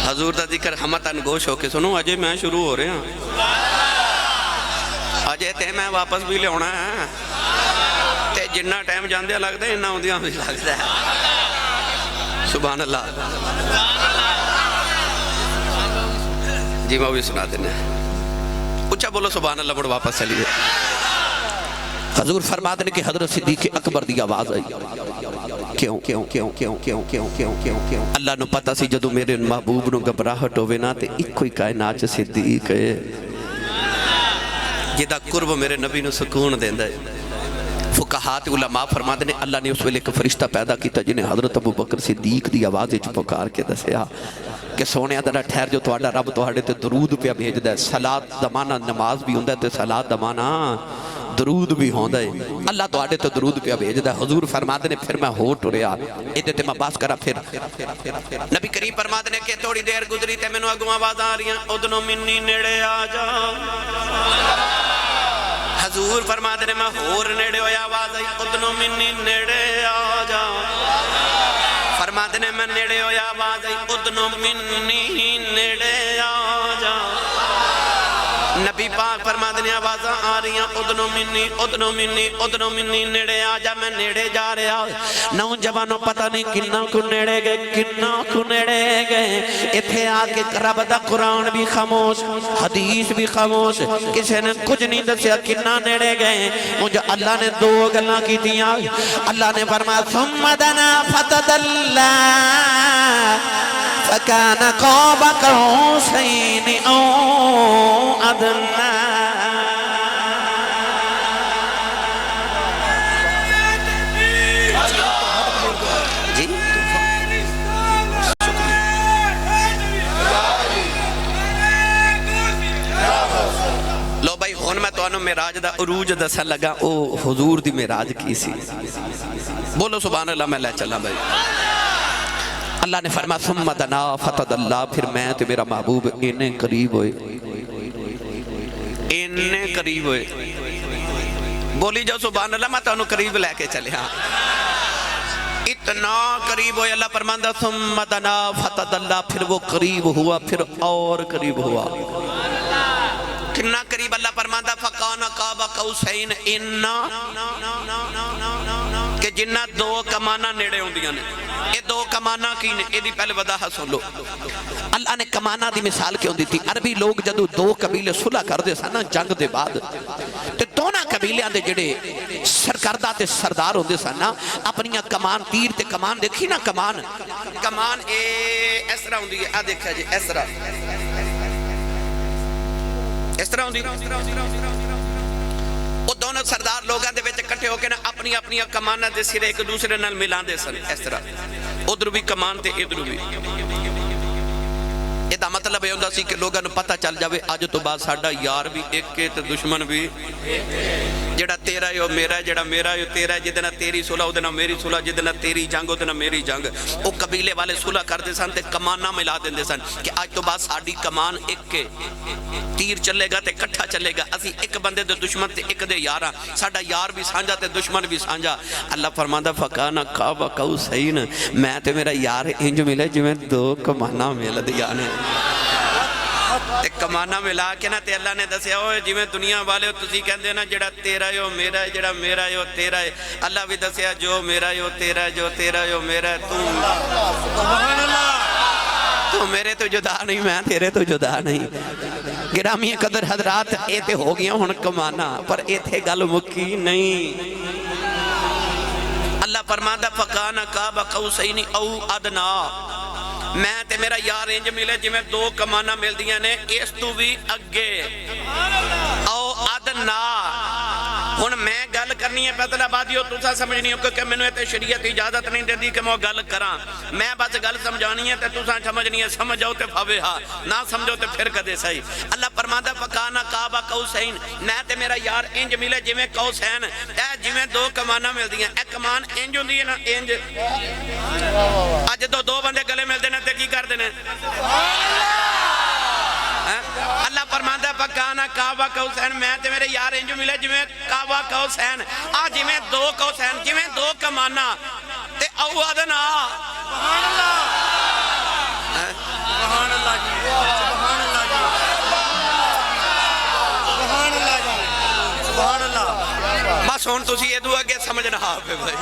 حضور دا ذکر ہمتاً گوش ہو کے سنو اجے میں شروع ہو رہے ہیں اجے تے میں واپس بھی لے ہونا ہے تے جنہ ٹائم جان دیا لگتا ہے انہا ہوں دیا بھی لگتا ہے سبحان اللہ جی میں بھی سنا دینا اچھا بولو سبحان اللہ بڑھ واپس چلیے حضور فرماتے ہیں کہ حضرت صدیق اکبر دی آواز آئی کیوں اللہ نو پتہ سی جدو میرے محبوب نو گھبراہٹ ہوئے نا تے ایک کوئی کائنات صدیق ہے جدا قرب میرے نبی نو سکون دیندہ ہے فقہات علماء فرماتے ہیں اللہ نے اس ویلے ایک فرشتہ پیدا کیتا جنہیں حضرت ابو بکر صدیق دی آواز اچھ پکار کے دسیا کہ سونے ادھر ٹھہر جو توڑا رب توڑے تے درود پہ بھیج دے صلاة دمانا نماز بھی ہوندہ تے صلاة دمانا درود بھی ہوندہ ہے اللہ توڑے تے درود پہ بھیج دے حضور فرماتے ہیں پھر میں ہوٹ رہا ادھے تے میں باس کرا پھر نبی کریم فرماتے ہیں کہ تھوڑی دیر گزری تے میں نو اگوں آواز آ رہی ہیں ادنو منی نیڑے آ جا حضور فرماتے ہیں میں ہور نیڑے ہویا آواز آئی ادنو منی نیڑے آ جا فرماتے ہیں میں نیڑے ہویا آواز آئی ادنو منی نیڑے آ جا نبی پاک فرما دنے آوازاں آ رہی ہیں ادنو منی ادنو منی ادنو منی نیڑے آ جا میں نیڑے جا رہا نوجوانوں پتہ نہیں کنہ کو نیڑے گئے اتھے آکے رب دا قرآن بھی خاموش حدیث بھی خاموش کسی نے کچھ نہیں دسیا کنہ نیڑے گئے مجھے اللہ نے دو گلہ کی دیا اللہ نے فرمایا ثم دنا فتدلّا فَكَانَ قَابَ قَوْسَيْنِ أَوْ أَدْنَىٰ جی لو بھائی ہون میں تو انہوں معراج دا عروج دسا لگا او حضور دی معراج کی سی بولو سبحان اللہ میں لے چلا بھائی اللہ نے فرمایا ثم دنا فتدلّا پھر میں تے میرا محبوب انہیں قریب ہوئے بولی جاؤ سبحان اللہ میں تو انہوں قریب لے کے چلے ہاں اتنا قریب ہوئے اللہ فرماندہ ثم دنا فتدلّا پھر وہ قریب ہوا پھر اور قریب ہوا کتنا قریب اللہ فرماندہ فَقَانَ قَابَ قَوْسَيْنِ کہ جنہ دو کمانہ نیڑے ہوں دیا نے یہ دو کمانہ کی نے یہ دی پہلے وضاحت سن لو اللہ نے کمانہ دی مثال کیوں دی تھی عربی لوگ جدو دو قبیلے صلح کر دے سانا جنگ دے بعد تو دونہ قبیلے آندے جڑے سرکردہ تے سردار ہوں دے سانا اپنی کمان تیر تے کمان دیکھی نا کمان اس طرح ہوں دی آ دیکھا جی اس طرح ہوں دی وہ دونوں سردار لوگاں دے وچ کٹھے ہو کے نا اپنی کمانہ دے سرے ایک دوسرے نال ملان دے سن اس طرح ادھر بھی کمان تے ادھر بھی یہ دا مطلب ہے ہوندہ سی کہ لوگاں نو پتہ چل جاوے آج تو بعد ساڑھا یار بھی ایک کے تے دشمن بھی جڑا تیرا ہے وہ میرا ہے جڑا میرا ہے وہ تیرا ہے جدنا تیری صلح ادنا میری صلح جدنا تیری جنگ ادنا میری جنگ وہ قبیلے والے صلح کر دے سن تے کمانہ ملا دے سن کہ آج تو بعد ساڑھی کمان ایک کے تیر چلے گا تے کٹھا چلے گا اسی ایک بندے دے دشمن تے ایک دے یارہ ساڑھا یار بھی سانجا تے دشمن بھی سانجا اللہ فرماندہ فَقَانَ قَابَ قَوْسَيْنِ میں تے میرا یار انج ملے جو میں دو کمانہ مل دیا نے تے کمانہ ملا کے نا تے اللہ نے دسیا ہوئے جی میں دنیا والے ہو تسی کہندے نا جڑا تیرا ہے وہ میرا ہے جڑا میرا ہے وہ تیرا ہے اللہ بھی دسیا جو میرا ہے وہ تیرا ہے جو تیرا ہے وہ میرا ہے تو میرے تو جدا نہیں میں تیرے تو جدا نہیں گرامی قدر حضرات ایتے ہو گیا ہن کمانہ پر ایتے گل مکی نہیں اللہ فرماندہ فَقَانَ قَابَ قَوْسَيْنِ أَوْ أَدْنَىٰ میں تے میرا یار انج ملے جی میں دو کمانہ مل دیا نے اس تو بھی اگے او ادنا ہن میں گل کرنی ہے فیصل آبادی ہو تسا سمجھنی ہو کہ میں نے شریعت اجازت نہیں دیندی کہ میں گل کراں میں بس گل سمجھانی ہے تے تسا سمجھنی ہے سمجھ جاؤ تے فاوے ہا نہ سمجھو تے پھر کدے صحیح اللہ فرماتا فَقَانَ قَابَ قَوْسَيْنِ میں تے میرا یار انج ملے جی میں قوسین اے جی میں دو کمانہ مل دیا اے کمان انج ہوندی ہے نا انج اج تو دو بندے گلے مل دینے تے کی کر دینے اللہ فرماتا ہے فَقَانَ قَابَ قَوْسَيْنِ میں تے میرے یار انجو ملے جی میں قَابَ قَوْسَيْنِ آج جی میں دو قوسین جی میں دو کمانہ تے او ادنا سبحان اللہ سبحان اللہ جی سبحان اللہ جی سبحان اللہ جی سبحان اللہ بس ہون تسی یہ دعا کہ سمجھنا آپ ہے بھائی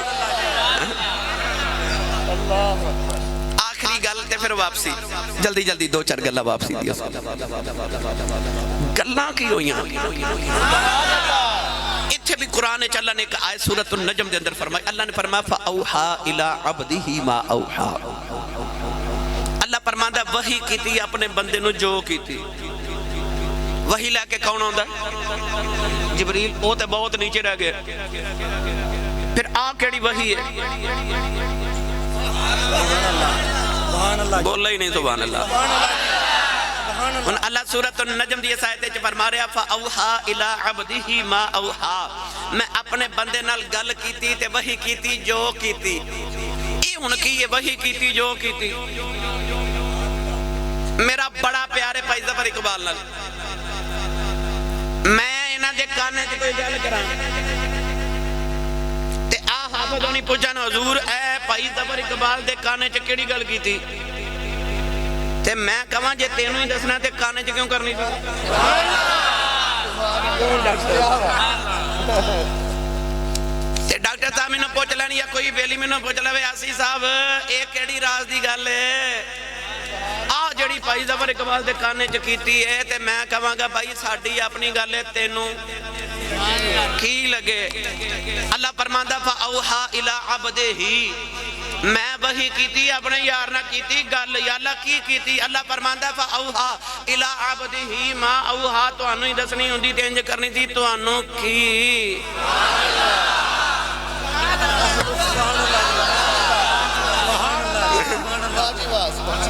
آخری گل تے پھر واپسی جلدی جلدی دو چار گلہ واپسی دیا گلہ کی ہوئیاں اتھے بھی قرآن چلا نے ایک آیت سورۃ النجم دے اندر فرمایا اللہ نے فرمایا فَأَوْحَا إِلَىٰ عَبْدِهِ مَا أَوْحَا اللہ فرماتا وحی کی تھی اپنے بندے نو جو کی تھی وحی لے کے کون ہوندہ جبریل وہ تے بہت نیچے رہ گئے پھر کیڑی وحی ہے بولا ہی نہیں سبحان اللہ ان اللہ سورۃ النجم دی آیت وچ فرما رہا فَأَوْحَا إِلَىٰ عَبْدِهِ مَا أَوْحَا میں اپنے بندے نال گل کیتی تے وحی کیتی جو کیتی یہ ان کی یہ وحی کیتی جو کیتی میرا بڑا پیارے بھائی ظفر اقبال نال میں انہاں دے کانے تے کوئی گل کراں تے حافظ ہونی پوچھن حضور اے بھائی ظفر اقبال دے کانے چ کیڑی گل کیتی تے میں کہاں جے تینوں ہی دسنا تے کانے چ کیوں کرنی تھی ڈاکٹر تے ڈاکٹر صاحب میں پوچھ لینی یا کوئی بیلی میں پوچھ لے آسی صاحب ایک کیڑی راز دی گل ہے آ جڑی بھائی ظفر اقبال دے کانے چ کیتی ہے تے میں کہاں گا بھائی ساڈی اپنی گل ہے تینوں کی لگے اللہ فرماندا فاوحا الی عبدہ میں وحی کیتی اپنے یار نہ کیتی گل یا اللہ کی کیتی اللہ فرماندا فاوحا الی عبدہ ما اوحا تانوں ہی دسنی ہوندی تے انج کرنی تھی تانوں کی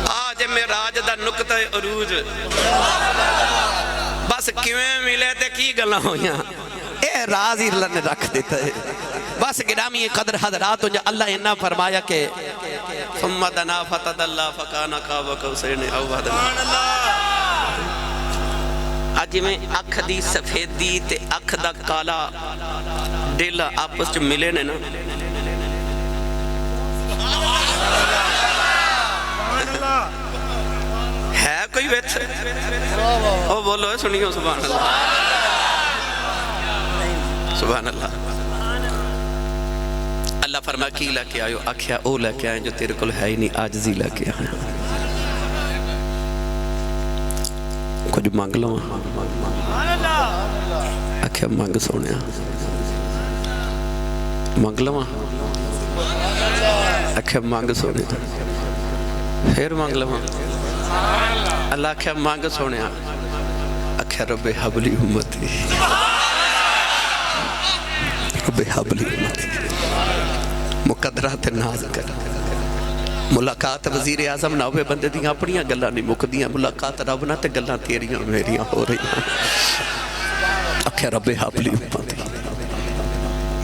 آج معراج دا نقطہ عروج بس کیویں ملے تے کی گلاں ہویاں اے راز ہی اللہ نے رکھ دیتا ہے بس گرامی قدر حضرات جو اللہ انہا فرمایا کہ ثم دنا فتدلا فکان قاب قوسین او ادنی اج میں اکھ دی سفیدی تے اکھ دا کالا ڈیلا آپس جو ملے نے نا ہے کوئی ویت او بولو سنیو سبحان اللہ سبحان اللہ اللہ فرما کی لے کے آئیو آکھیا او لے کے آئیں جو تیرے کل ہے ہی نہیں آجزی لے کے آئیں کچھ مانگ لوں آکھیا مانگ سونیا مانگ لوں آکھیا مانگ سونیا پھر مانگ لوں اللہ آکھیا مانگ سونیا آکھیا رب حبلی امتی رب حبلی امتی مقدرات ناز کر ملاقات وزیر اعظم نہ ہوئے بندے دیاں اپنیاں گلاں نہیں مک دیاں ملاقات رب نہ تے گلاں تیریاں میریاں ہو رہی ہیں آکھیا رب حبلی امتی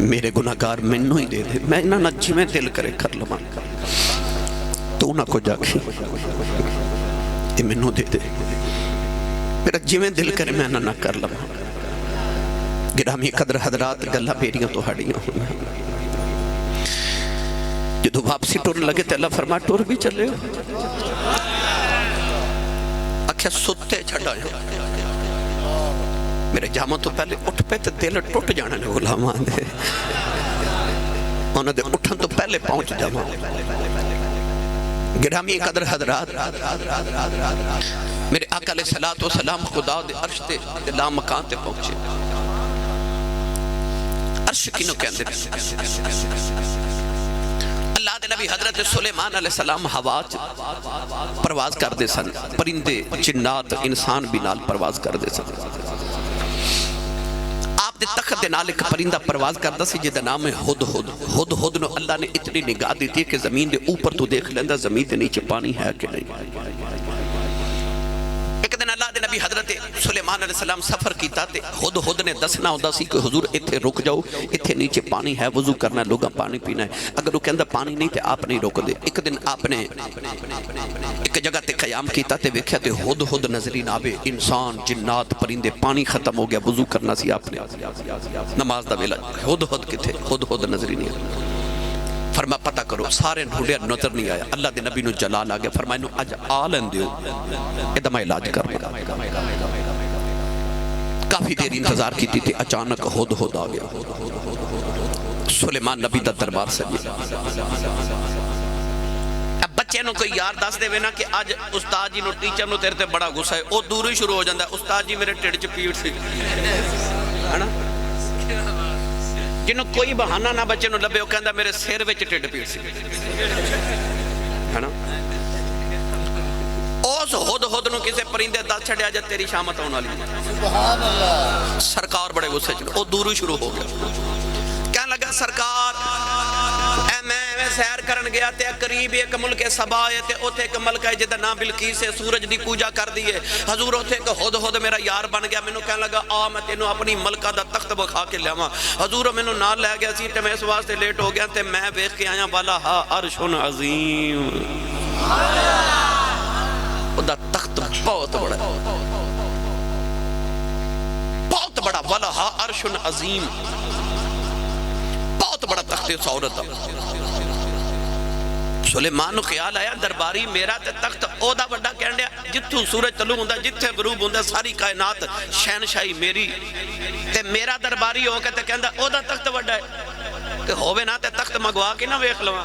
میرے گناہگار منوں ہی دے دے میں نہ جویں دل کرے کر لواں تو نہ کو جاکھی یہ منوں دے دے میرا جویں دل کرے میں نہ کر لواں گرامی قدر حضرات گلاں میریاں تو ہڑیاں ہوئیں جدو واپسی ٹور لگے تے اللہ فرما ٹور بھی چلے ہو آکھیا ستے چھڑا ہے میرے جامع تو پہلے اٹھ پہ تے دل ٹوٹ جانا نے غلامان دے انہوں دے اٹھن تو پہلے پہنچ جاما گرامی قدر حضرات میرے آقا علیہ السلام خدا دے عرش تے لا مکان تے پہنچے عرش کنو کہندے اللہ دے نبی حضرت سلیمان علیہ السلام ہوا پرواز کر دے سن پرندے جنات انسان بھی نال پرواز کر دے سن آپ دے تخت دے نال ایک پرندہ پرواز کردا سی جے دا نام ہے ہد ہد ہد نو اللہ نے اتنی نگاہ دی تھی کہ زمین دے اوپر تو دیکھ لیندا زمین دے نیچے پانی ہے کہ نہیں ایک دن اللہ دے نبی حضرت سلیمان علیہ السلام سفر کیتا تے ہد ہد نے دسنا ہوندا سی کہ حضور اتھے رک جاؤ اتھے نیچے پانی ہے وضو کرنا ہے لوگاں پانی پینا ہے اگر وہ کہندا پانی نہیں تے آپ نہیں روک دے ایک دن آپ نے ایک جگہ تے قیام کیتا تے ویکھیا تے ہد ہد نظری نہ آوے انسان جنات پرندے پانی ختم ہو گیا وضو کرنا سی آپ نے نماز دا ویلا ہد ہد کتے ہد ہد نظری نہیں آیا فرما پتہ کرو سارے ڈھونڈے نظر نہیں آیا اللہ دے نبی نو جلال آگیا فرمائے نو اج آلن دیو ادھا میں علاج کر لگا کافی دیر انتظار کی تھی اچانک ہد ہد آگیا سلیمان نبی دا دربار سے اب بچے نو کوئی یار دس دے وینا کہ آج استاد جی نو ٹیچر نو تیرے تے بڑا غصہ ہے او دور ہی شروع ہو جاندہ ہے استاد جی میرے ٹیڑ چ پیڑ سی ہے نا جنہوں کوئی بہانہ نہ بچے نو لبے ہو کہندہ میرے سیر وچ ٹیڑ پیڑ سی ہے نا اوز ہد ہد نو کسے پرندے دس چھڑے آجا تیری شامت ہونا لی سبحان اللہ سرکار بڑے غصے چھڑے او دور ہی شروع ہو گیا کہنے لگا سرکار اے میں سیر کرن گیا تے قریب ایک ملک سبا ہے تے اوتھے ایک ملک ہے جدہ نام بلقیس ہے سورج دی پوجا کر دیئے حضور اوتھے ایک ہد ہد میرا یار بن گیا میں نو کہنے لگا آ میں تینو اپنی ملکہ دا تخت بکھا کے لیاما حضور میں نو نال لے گیا سی تے میں اس واسطے لیٹ ہو گیا تے میں ویکھ کے آیا والا ہا عرش عظیم او دا تخت بہت بڑا بہت بڑا والا ہا عرش عظیم بہت بڑا تخت اس عورت سلیمان نو خیال آیا درباری میرا تے تخت او دا وڈا کہن دیا جتھوں سورج طلوع ہوندا جتھے غروب ہوندا ساری کائنات شہنشاہی میری تے میرا درباری ہو کے تے کہندا او دا تخت وڈا ہے تے ہووے نا تے تخت منگوا کے نہ ویکھ لواں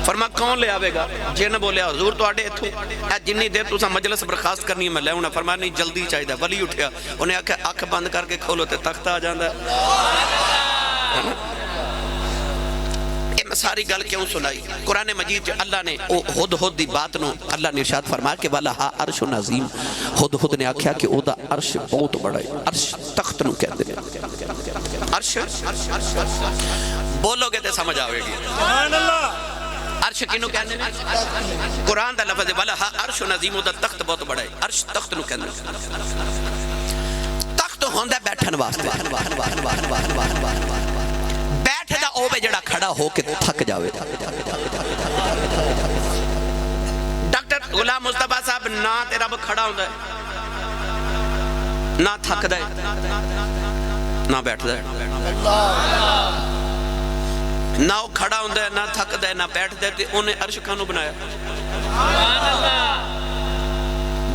فرما کون لے آوے گا جن بولیا حضور تو آڑے اتھو اے جنی دیر تو سا مجلس برخاست کرنی میں لے ہونا فرما نہیں جلدی چاہی دا ولی اٹھیا انہیں آکھا اکھ بند کر کے کھولو تے تخت آ جاندہ ساری گل کیوں سنائی قرآن مجید اللہ نے ہد ہد دی بات نو اللہ نے ارشاد فرمایا کہ وَلَهَا عَرْشٌ عَظِيمٌ ہد ہد نے آکھیا کہ او دا عرش بہت بڑا ہے عرش تخت نو کہہ دے عرش بولو گے تے سمجھ آوے گی سبحان اللہ عرش کنو کہہ دے قرآن دا لفظ وَلَهَا عَرْشٌ عَظِيمٌ دا تخت بہت بڑا ہے عرش تخت نو کہہ دے تخت ہوندہ بیٹھن واسطے بیٹھ دا او بے جڑا کھڑا ہو کے تھک جاوے ڈاکٹر غلام مصطفیٰ صاحب نہ تیرا وہ کھڑا ہوندہ ہے نہ تھک دے نہ بیٹھ دے نہ وہ کھڑا ہوندہ ہے نہ تھک دے نہ بیٹھ دے انہیں عرش کانو بنایا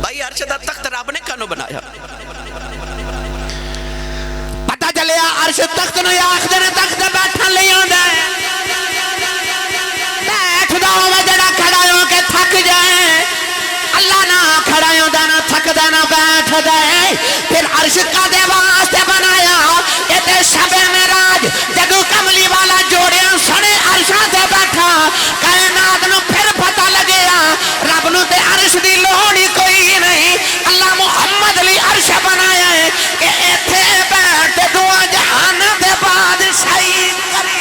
بھائی عرش دا تخت رب نے کانو بنایا چلیا عرش تخت نو یا آخدر تخت بیٹھا لے آندہ ہے بیٹھ داؤں میں جڑا کھڑا ہوں کہ تھک جائے اللہ نہ کھڑا ہوں دا نہ تھک دا نہ بیٹھ دے پھر عرش کا دے واسطے بنایا یہ تے شب معراج جدو کملی والا جوڑیاں سنے عرشاں تے بیٹھا کائنات نو پھر پتہ لگیا رب نو تے عرش دی لوڑی کوئی نہیں اللہ محمد لی عرش بنایا ہے کہ ایتھے بیٹھ دعا جہان دے بعد شہید کری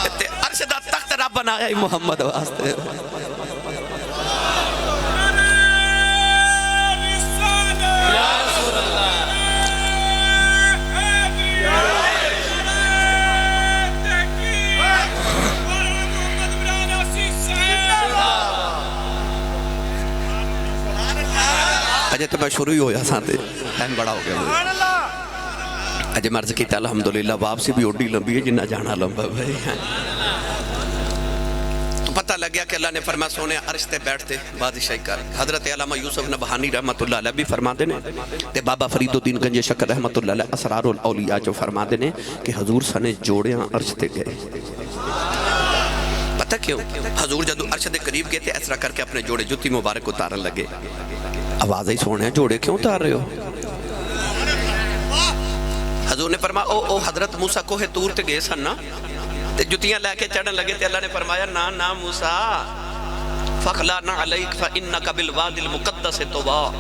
ایتھے عرش دا تخت رب بنایا ہے محمد واسطے اجے تو میں شروع ہی ہویا سانتے ٹائم بڑا ہو گیا اجے مرض کیتا الحمدللہ واپسی بھی اوڈی لمبی ہے جنہ جانا لمبا بھائی تو پتہ لگ گیا کہ اللہ نے فرما سونے عرش تے بیٹھتے بادشاہی کر حضرت علامہ یوسف نبہانی رحمت اللہ علیہ بھی فرما دینے تے بابا فرید الدین گنج شکر رحمت اللہ علیہ اسرار الاولیاء جو فرما دینے کہ حضور سنے جوڑیاں عرش تے گئے پتہ کیوں حضور جدو عرش دے قریب گئے تھے ایسرا کر کے اپنے جوڑے جتی مبارک اتارن لگے آواز ہی سونے جوڑے کیوں اتار رہے ہو حضور نے فرمایا او حضرت موسیٰ کوہ تور تے گئے سن نا تے جتیاں لے کے چڑھن لگے تے اللہ نے فرمایا نا موسیٰ فَخْلَانَا عَلَيْكَ فَإِنَّكَ بِالْوَادِ الْمُقَدَّسِ طُوَا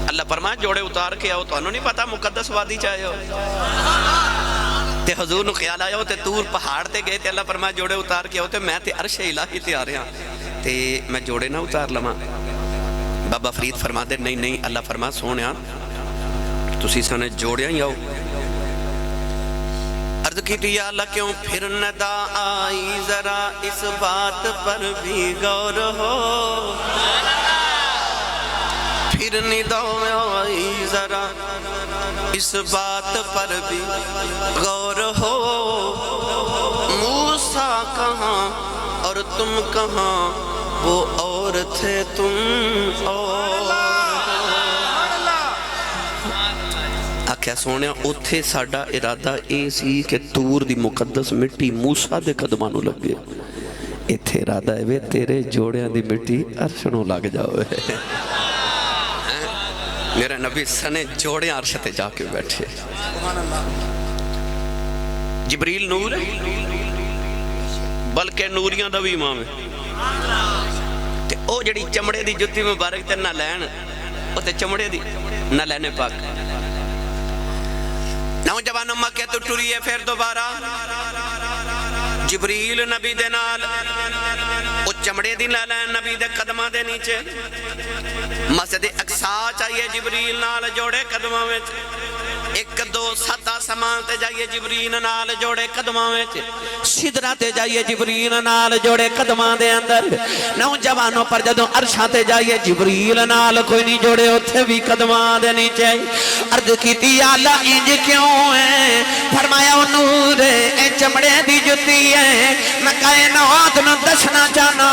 اللہ فرمایا جوڑے اتار کے آؤ تو انہوں نہیں پتا مقدس وادی چاہے ہو تے حضور نو خیال آیا ہو تے تور پہاڑ تے گئے تے اللہ فرمایا جوڑے اتار کے آؤ تے میں تے عرش الہی تے آ رہے ہیں تے میں جوڑے نہ اتار لما بابا فرید فرما دے نہیں اللہ فرما سونیا تسی سانے جوڑیاں ہی آؤ عرض کی تھی یا اللہ کیوں پھر ندا آئی ذرا اس بات پر بھی غور ہو پھر ندا آئی ذرا اس بات پر بھی غور ہو موسیٰ کہاں اور تم کہاں وہ اور تھے تم اور آکھیا سونے اتھے ساڑا ارادہ ایسی کہ تور دی مقدس مٹی موسیٰ دے قدمانو لگے اتھے ارادہ ہے وے تیرے جوڑیاں دی مٹی عرشنوں لگ جاؤے میرا نبی سنے جوڑیاں عرش تے جا کے بیٹھے جبریل نور بلکہ نوریاں دا بھی امام ہے تے او جڑی چمڑے دی جتی مبارک تے نہ لین او تے چمڑے دی نہ لینے پاک نوجوان مکہ تو ٹریے پھر دوبارہ جبریل نبی دے نال او چمڑے دی نہ لین نبی دے قدمہ دے نیچے مسجد اقصی چاہیے جبریل نال جوڑے قدمہ میں ایک جدو 7 آسمان تے جائیے جبریل نال جوڑے قدماں وچ سدرہ تے جائیے جبریل نال جوڑے قدماں دے اندر نوجوانوں پر جدو عرشاں تے جائیے جبریل نال کوئی نہیں جوڑے اتھے بھی قدماں دے نیچے عرض کیتی یا اللہ انج کیوں ہے فرمایا او نور اے چمڑے دی جُتی ہے میں کائنات نو دسنا چاہنا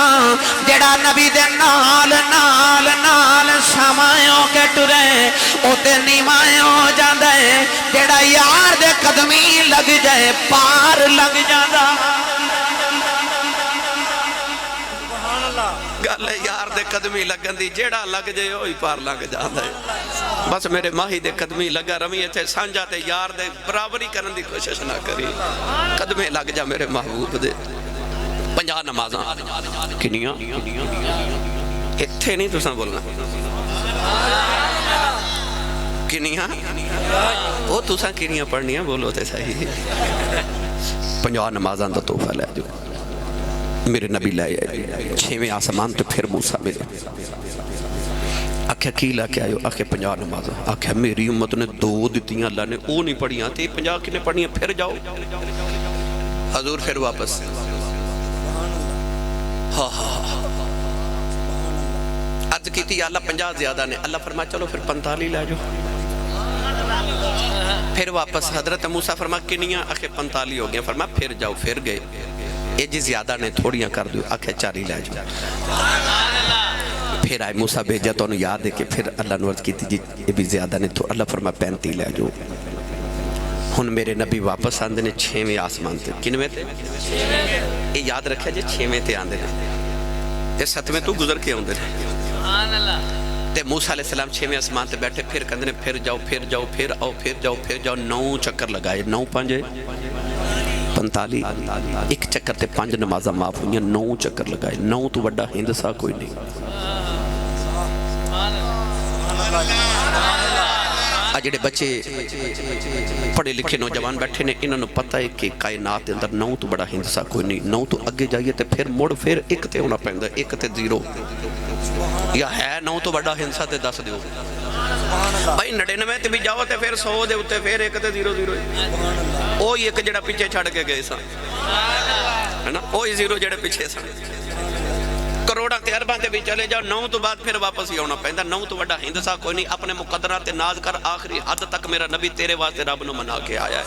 جڑا نبی دے نال نال نال سامایوں کے ٹرے او تے نیمایوں جاندے جڑا یار دے قدمی لگ جائے پار لگ جاندہ گل یار دے قدمی لگن دی جیڑا لگ جائے ہوئی پار لگ جاندہ ہے بس میرے ماہی دے قدمی لگا رمیے تھے سانجا تے یار دے برابری کرن دی کوشش نہ کری قدمے لگ جا میرے محبوب دے 50 نمازاں کنیاں اتھے نہیں تو ساں بولنا کنیاں وہ تو ساں کنیاں پڑھنیاں بولو تے صحیح 50 نمازاں دا توفہ لے جو میرے نبی لائے 6ویں آسمان تو پھر موسیٰ ملے آکھا کی لاکے آئیو آکھا 50 نمازاں آکھا میری امت نے 2 دیتیاں اللہ نے او نہیں پڑھیاں تھی 50 کی نے پڑھیاں پھر جاؤ حضور پھر واپس عرض کی تھی اللہ 50 زیادہ نے اللہ فرمایا چلو پھر 45 لے جو پھر واپس حضرت موسیٰ فرمایا کنیاں آکھے 45 ہو گیا فرمایا پھر جاؤ پھر گئے یہ جی زیادہ نے تھوڑیاں کر دو آکھے 40 لے جو پھر آئے موسیٰ بھیجا تو انہوں یاد ہے کہ پھر اللہ نے عرض کی تھی جی یہ بھی زیادہ نے تو اللہ فرمایا 35 لے جو ہن میرے نبی واپس آندے نے 6ویں آسمان تے کنویں تے یہ یاد رکھا جی 6ویں تے آندے نے تے 7ویں تو گزر کے آندے نے تے موسیٰ علیہ السلام 6ویں آسمان تے بیٹھے پھر کہندے نے پھر جاؤ پھر جاؤ پھر آؤ پھر جاؤ پھر جاؤ 9 چکر لگائے 9 5 45 ایک چکر تے 5 نمازاں معاف ہوئیں 9 چکر لگائے 9 تو بڑا ہند سا کوئی نہیں جڑے بچے پڑھے لکھے نوجوان بیٹھے نے انہوں نے پتہ ہے کہ کائنات اندر 9 تو بڑا ہندسہ کوئی نہیں 9 تو اگے جائیے تے پھر مڑ پھر ایک تے ہونا پہندا 1 تے 0 یا ہے 9 تو بڑا ہندسہ تے 10 دیو بھائی 99 تے بھی جاؤ تے پھر 100 دے اتے پھر 1 تے 0 0 اوہی ایک جڑا پیچھے چھڑ کے گئے سا ہے نا اوہی 0 جڑے پیچھے سا کروڑاں تے ارباں تے بھی چلے جاؤ 9 تو بعد پھر واپس ہی ہونا پہندا 9 تو بڑا ہندسہ کوئی نہیں اپنے مقدرات تے ناز کر آخری حد تک میرا نبی تیرے واسطے رب نو منا کے آیا ہے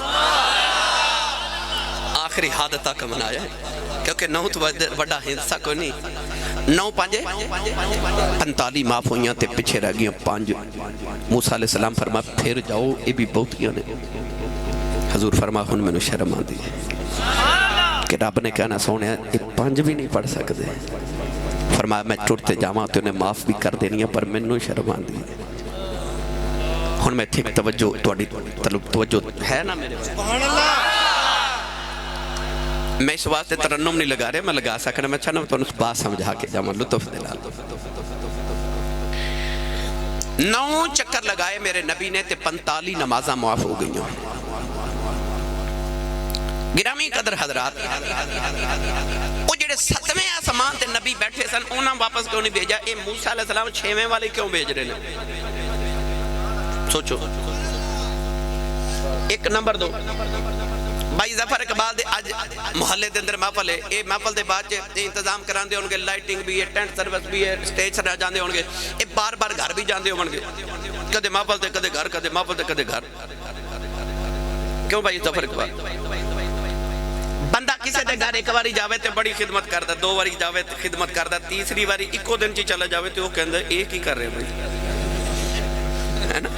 آخری حد تک منایا ہے کیونکہ 9 تو بڑا ہندسہ کوئی نہیں 9 5 45 معاف ہوئیاں تے پیچھے رہ گئیں 5 موسیٰ علیہ السلام فرما پھر جاؤ یہ بھی بہت ہی نے حضور فرما ہن میں نے شرم آن دی کہ رب نے کہنا سونے یہ 5 بھی نہیں پڑھ سکتے فرمایا میں ٹوٹتے جاواں تو انہیں معاف بھی کر دینی ہے پر میں نے شرم آن دی ہن میں تھے توجہ توجہ ہے نا میرے سبحان اللہ میں اس واسطے ترنم نہیں لگا رہے میں لگا سکنا میں چاہنا تو اس بات سمجھا کے جاواں لطف دلال 9 چکر لگائے میرے نبی نے تے 45 نمازاں معاف ہو گئی گرامی قدر حضرات وہ جڑے 7ویں آسمان تے نبی بیٹھے سن انہاں واپس کیوں نہیں بھیجا اے موسیٰ علیہ السلام 6ویں والے کیوں بھیج رہے ہیں سوچو 1 نمبر 2 بھائی ظفر اقبال دے آج محلے دے اندر محفل ہے اے محفل دے بعد انتظام کران دے ہونگے لائٹنگ بھی ہے ٹینٹ سروس بھی ہے سٹیج سر جاندے ہونگے اے بار بار گھر بھی جاندے ہونگے کدے محفل دے کدے گھر کدے محفل دے کدے گھر کیوں بھائی ظفر اقبال بندہ کسے دے گھر ایک باری جاوے تے بڑی خدمت کردا 2 باری جاوے تے خدمت کردا تیسری باری ایکو دن چی چلا جاوے تے وہ کہندا ایک ہی کر رہے بھائی ہے نا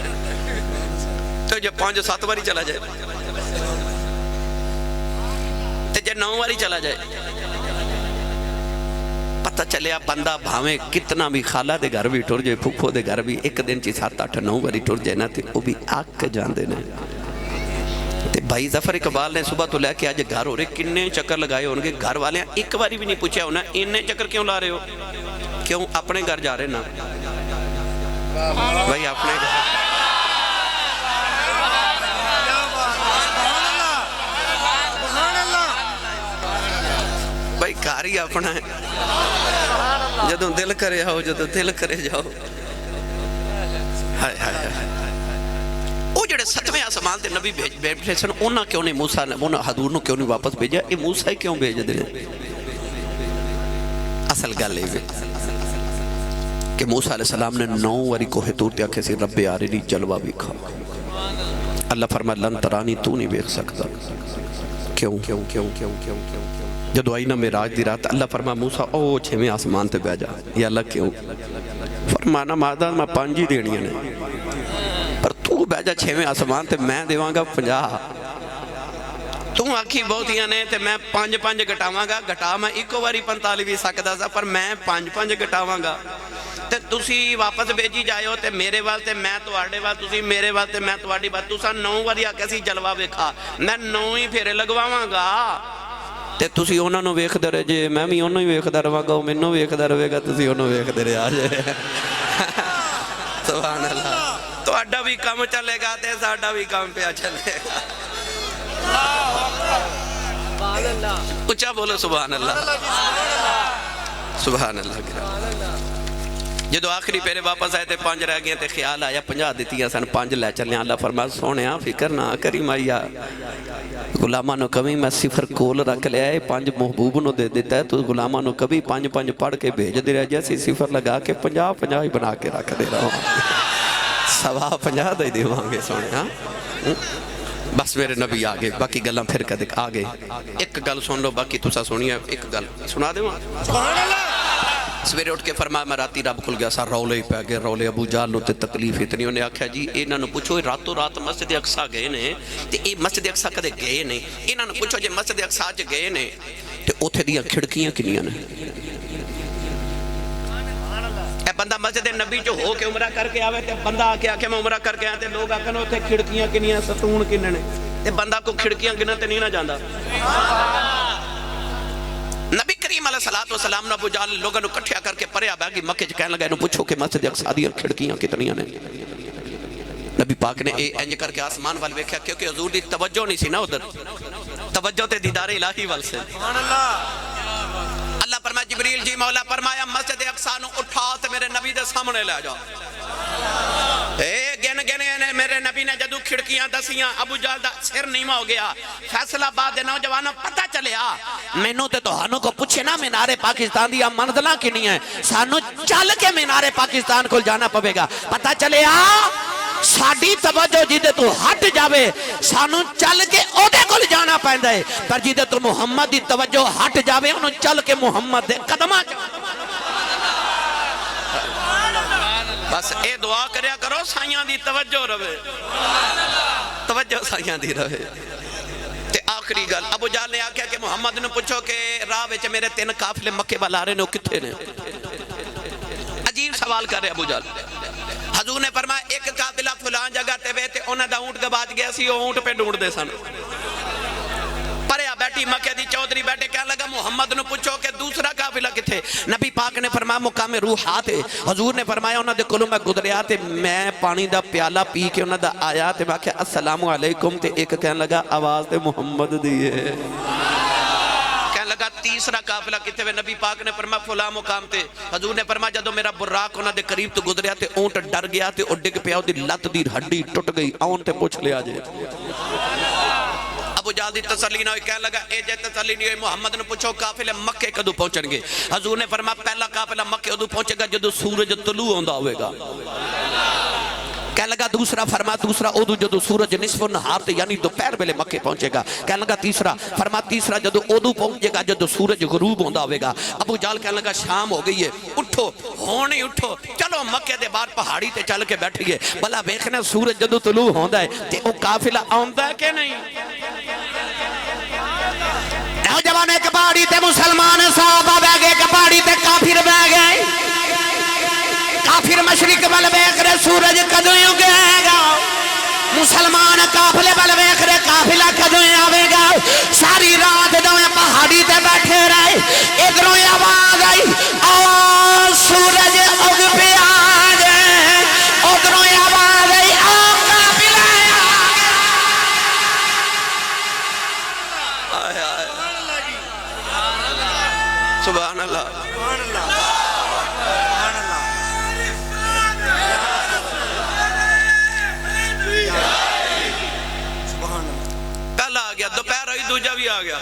تو جب 5-7 باری چلا جائے تے جب 9 باری چلا جائے پتہ چلے آپ بندہ بھاویں کتنا بھی خالہ دے گھر بھی ٹور جائے پھوپھو دے گھر بھی ایک دن چی 7-8-9 باری ٹور جائے نا تے وہ بھی آگ کے جان دینا تے بھائی ظفر اقبال نے صبح تو لے کے آج گھر ہو رہے کنے چکر لگائے ہونگے گھر والے ایک باری بھی نہیں پوچھا ہونا انہیں چکر کیوں لا رہے ہو کیوں اپنے گھر جا رہے نا بھائی اپنے گھر بھائی کار ہی اپنا ہے جدوں دل کرے آؤ جدوں دل کرے جاؤ ہائے ہائے ہائے وہ جڑا جڑے ستویں آسمان تے نبی بیٹھے سن انہاں کیوں نہیں موسیٰ نے انہاں حضور نو کیوں نہیں واپس بھیجا؟ یہ موسیٰ کیوں بھیج دے؟ اصل گل ہے کہ موسیٰ علیہ السلام نے 9 واری کوہ طور تے آکھے سی رب آرنی جلوہ بھی کھا. اللہ فرمایا لن ترانی تو نہیں دیکھ سکتا. کیوں؟ جدو آئی نا معراج دی رات اللہ فرمایا موسیٰ او 6ویں آسمان تے بیجا. یا اللہ کیوں؟ فرمانا مادہ میں 5 ہی دینیاں نے پر تو بیجا 6ویں آسمان تے میں دیواں گا 50. تو آکھی بہتیاں نے تے میں 5 گھٹاواں گا. گھٹا میں ایکو واری 45 بھی سکتا سا پر میں 5 گھٹاواں گا. تے تسی واپس بیجی جائے تے میرے واسطے میں تواڈے واسطے تسی میرے واسطے میں تواڈی بات. تساں 9 واری آکھیا سی جلوہ ویکھا میں 9 ہی پھیرے لگواواں گا. تے تسی انہاں نو ویکھدے رہے جے میں بھی انہاں ہی ویکھدا رہواں گا. مینوں ویکھدا رہے گا تسی انہاں ویکھدے رہیا جے. سبحان اللہ. تواڈا بھی کم چلے گا تے ساڈا بھی کم پیا چلے گا. اچھا بولو سبحان اللہ. سبحان اللہ. جدو آخری پیرے واپس آئے تے 5 رہ گئے تے خیال آیا 50 دیتیاں سن 5 لے چلنے. اللہ فرمایا سونیا فکر نہ کری مائیا غلامہ نو کبھی میں 0 کول رکھ لیا ہے 5 محبوب نو دے دیتا ہے تو غلامہ نو کبھی 5 پڑھ کے بھیج دے رہا جیسے 0 لگا کے 50 ہی بنا کے رکھ دے رہا ہوں. 50 دے دے وہاں سونیا. بس میرے نبی آگے باقی گلاں پھر کدے آگے. ایک گل سن لو باقی تسا سنیا. ایک گل سنا دے وہاں. سبحان اللہ. سویرے اٹھ کے فرمایا میں راتی رب کھل گیا سا رولے ہی پہ گئے. رولے ابو جہل نو تے تکلیف اتنی. انہیں آکھیا جی انہاں نو پوچھو راتوں رات مسجد اقصی گئے نے تے اے مسجد اقصی کدے گئے نے. انہاں نو پوچھو جے مسجد اقصی وچ گئے نے تے اوتھے دیاں کھڑکیاں کنیاں نے؟ اے بندہ مسجد نبی جو ہو کے عمرہ کر کے آوے تے بندہ آکے آکے میں عمرہ کر کے آیا تے لوگ آکھن اوتھے کھڑکیاں کنیاں ستون کنے نے تے بندہ کو کھڑکیاں گنن تے نہیں نہ جاندا. نبی کریم علیہ السلام نے ابو جہل لوگوں نے کٹھیا کر کے پریا بیگی مکے چ کہنے لگا انہوں پوچھو کہ مسجد اقصی دی کھڑکیاں کتنیاں نے؟ نبی پاک نے انج کر کے آسمان وال ویکھیا کیونکہ حضور دی توجہ نہیں سی نا ادھر. توجہ تے دیدار الہی وال سے. اللہ فرمایا جبریل جی مولا فرمایا مسجد اقصی نو اٹھا تے میرے نبی دے سامنے لے جاؤ. گن گنے میرے نبی نے جدو کھڑکیاں دسیاں ابو جہل دا سر نیما ہو گیا. فیصلہ بعد دے نوجوانوں پتہ چلیا مینوں تے تہانوں کو پوچھے نا مینار پاکستان دیا منزلاں کنی ہیں سانو چل کے مینار پاکستان کو جانا پوے گا. پتہ چلیا ساڈی توجہ جدے تو ہٹ جاوے سانو چل کے اودے کول جانا پیندا ہے پر جدے تو محمد دی توجہ ہٹ جاوے انہوں چل کے محمد دے قدماں بس اے دعا کریا کرو سائیاں دی توجہ رہے. توجہ سائیاں دی رہے. تے آخری گل ابو جہل نے آکھیا کہ محمد نے پوچھو کہ راہ وچ میرے 3 قافلے مکے وال آ رہے نے کتھے نے؟ عجیب سوال کر رہے ابو جہل. حضور نے فرمایا ایک قافلہ فلان جگہ تے وے تے انہاں دا اونٹ گواچ گیا سی او اونٹ پہ ڈھونڈ دے سن. پریا بیٹھی مکے دی چودھری بیٹھے کہنے لگا محمد نے پوچھو کہ دوسرا قافلہ کتھے؟ نبی پاک نے فرمایا مقام روحات ہے. حضور نے فرمایا انہاں دے کولوں میں گزریا تے میں پانی دا پیالہ پی کے انہاں دا آیا تے میں کہا السلام علیکم تے ایک کہنے لگا آواز تے محمد دی ہے. کہنے لگا تیسرا قافلہ کتھے وے؟ نبی پاک نے فرمایا فلاں مقام تے. حضور نے فرمایا جدو میرا براق انہاں دے قریب تو گزریا تے اونٹ ڈر گیا تے او ڈگ پیا او دی لت دی ہڈی ٹوٹ گئی. آن تے پوچھ لیا جے. ابو جہل دی تسلی نہ ہوئی. کہنے لگا اے جے تسلی نہیں ہوئی محمد نے پوچھو قافلے مکے کدو پہنچن گے؟ حضور نے فرمایا پہلا قافلہ مکے ادو پہنچے گا جدو سورج طلوع ہوندا ہوئے گا. کہنے لگا دوسرا فرما دوسرا ادو جدو سورج نصف النہار تے یعنی دوپہر ویلے مکے پہنچے گا. کہنے لگا تیسرا فرما تیسرا جدو ادو پہنچے گا جدو سورج غروب ہوندا ہوئے گا. ابو جہل کہنے لگا شام ہو گئی ہے اٹھو ہونی اٹھو چلو مکے دے بعد پہاڑی تے چل کے بیٹھیے بلا ویکھنا سورج جدو طلوع ہوندا ہے تے او قافلہ آوندا ہے کہ نہیں. نوجوان ایک پہاڑی تے مسلمان صحابہ بہ گئے ایک پہاڑی تے کافر بہ گئے. کافر مشرق وال ویکھ رہے سورج کدوں اگے گا. مسلمان قافلے وال ویکھ رہے قافلہ کدوں آوے گا. ساری رات دوویں پہاڑی تے بیٹھے رہے. ادھروں آواز آئی آ سورج اگ پیا جے. ادھروں آواز آئی آ قافلہ سبحان اللہ. آ گیا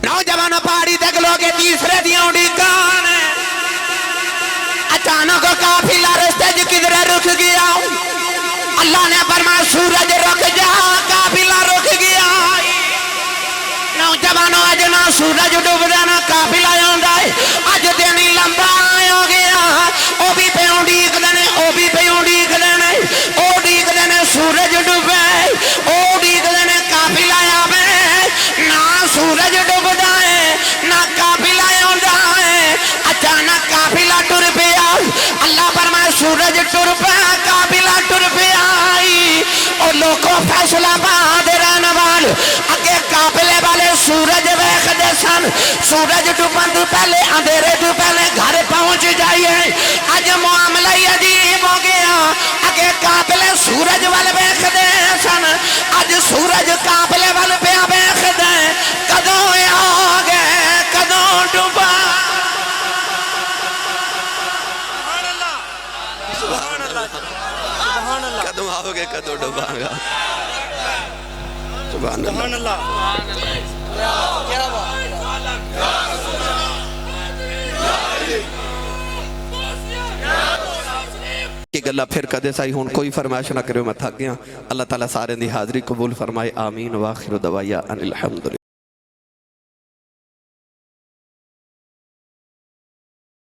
نوجوان پہاڑی تے کھلو کے تیسرے دیاں اڑیکاں نے اچانک قافلہ رستے جو کدھر رک گیا اللہ نے فرمایا سورج رک جا قافلہ رک گیا نوجوانوں اج نہ سورج ڈوبدا نہ قافلہ آندا ہے اج دن ہی لمبا ہو گیا او بھی پہ اڑیکدے نے او بھی پہ اڑیکدے نے او اڑیکدے نے سورج ڈوبے او اڑیکدے نے قافلہ آوے نہ سورج ڈوبدا ہے نہ قافلہ آندا ہے اچانک قافلہ ٹر پیا اللہ فرمائے سورج ٹر پیا قافلہ ٹر پیا او لوگوں فیصلہ باد رہن وال اگے قافلے والے سورج ویکھدے سن سورج ڈوبن تو پہلے اندھیرے تو پہلے گھر پہنچ جائیے اج معاملہ ہی عجیب ہو گیا اگے قافلے سورج وال ویکھدے سن اج سورج قافلے وال پیا ویکھدے کدوں آ گئے کدوں ڈوبا کدوں آؤ گے کدوں ڈوباں گا سبحان اللہ کیا بات کہ گلہ پھر کدے سائی ہون کوئی فرمائش نہ کرے میں تھک گیا اللہ تعالیٰ سارے دی حاضری قبول فرمائے آمین وآخر دعوایا ان الحمدللہ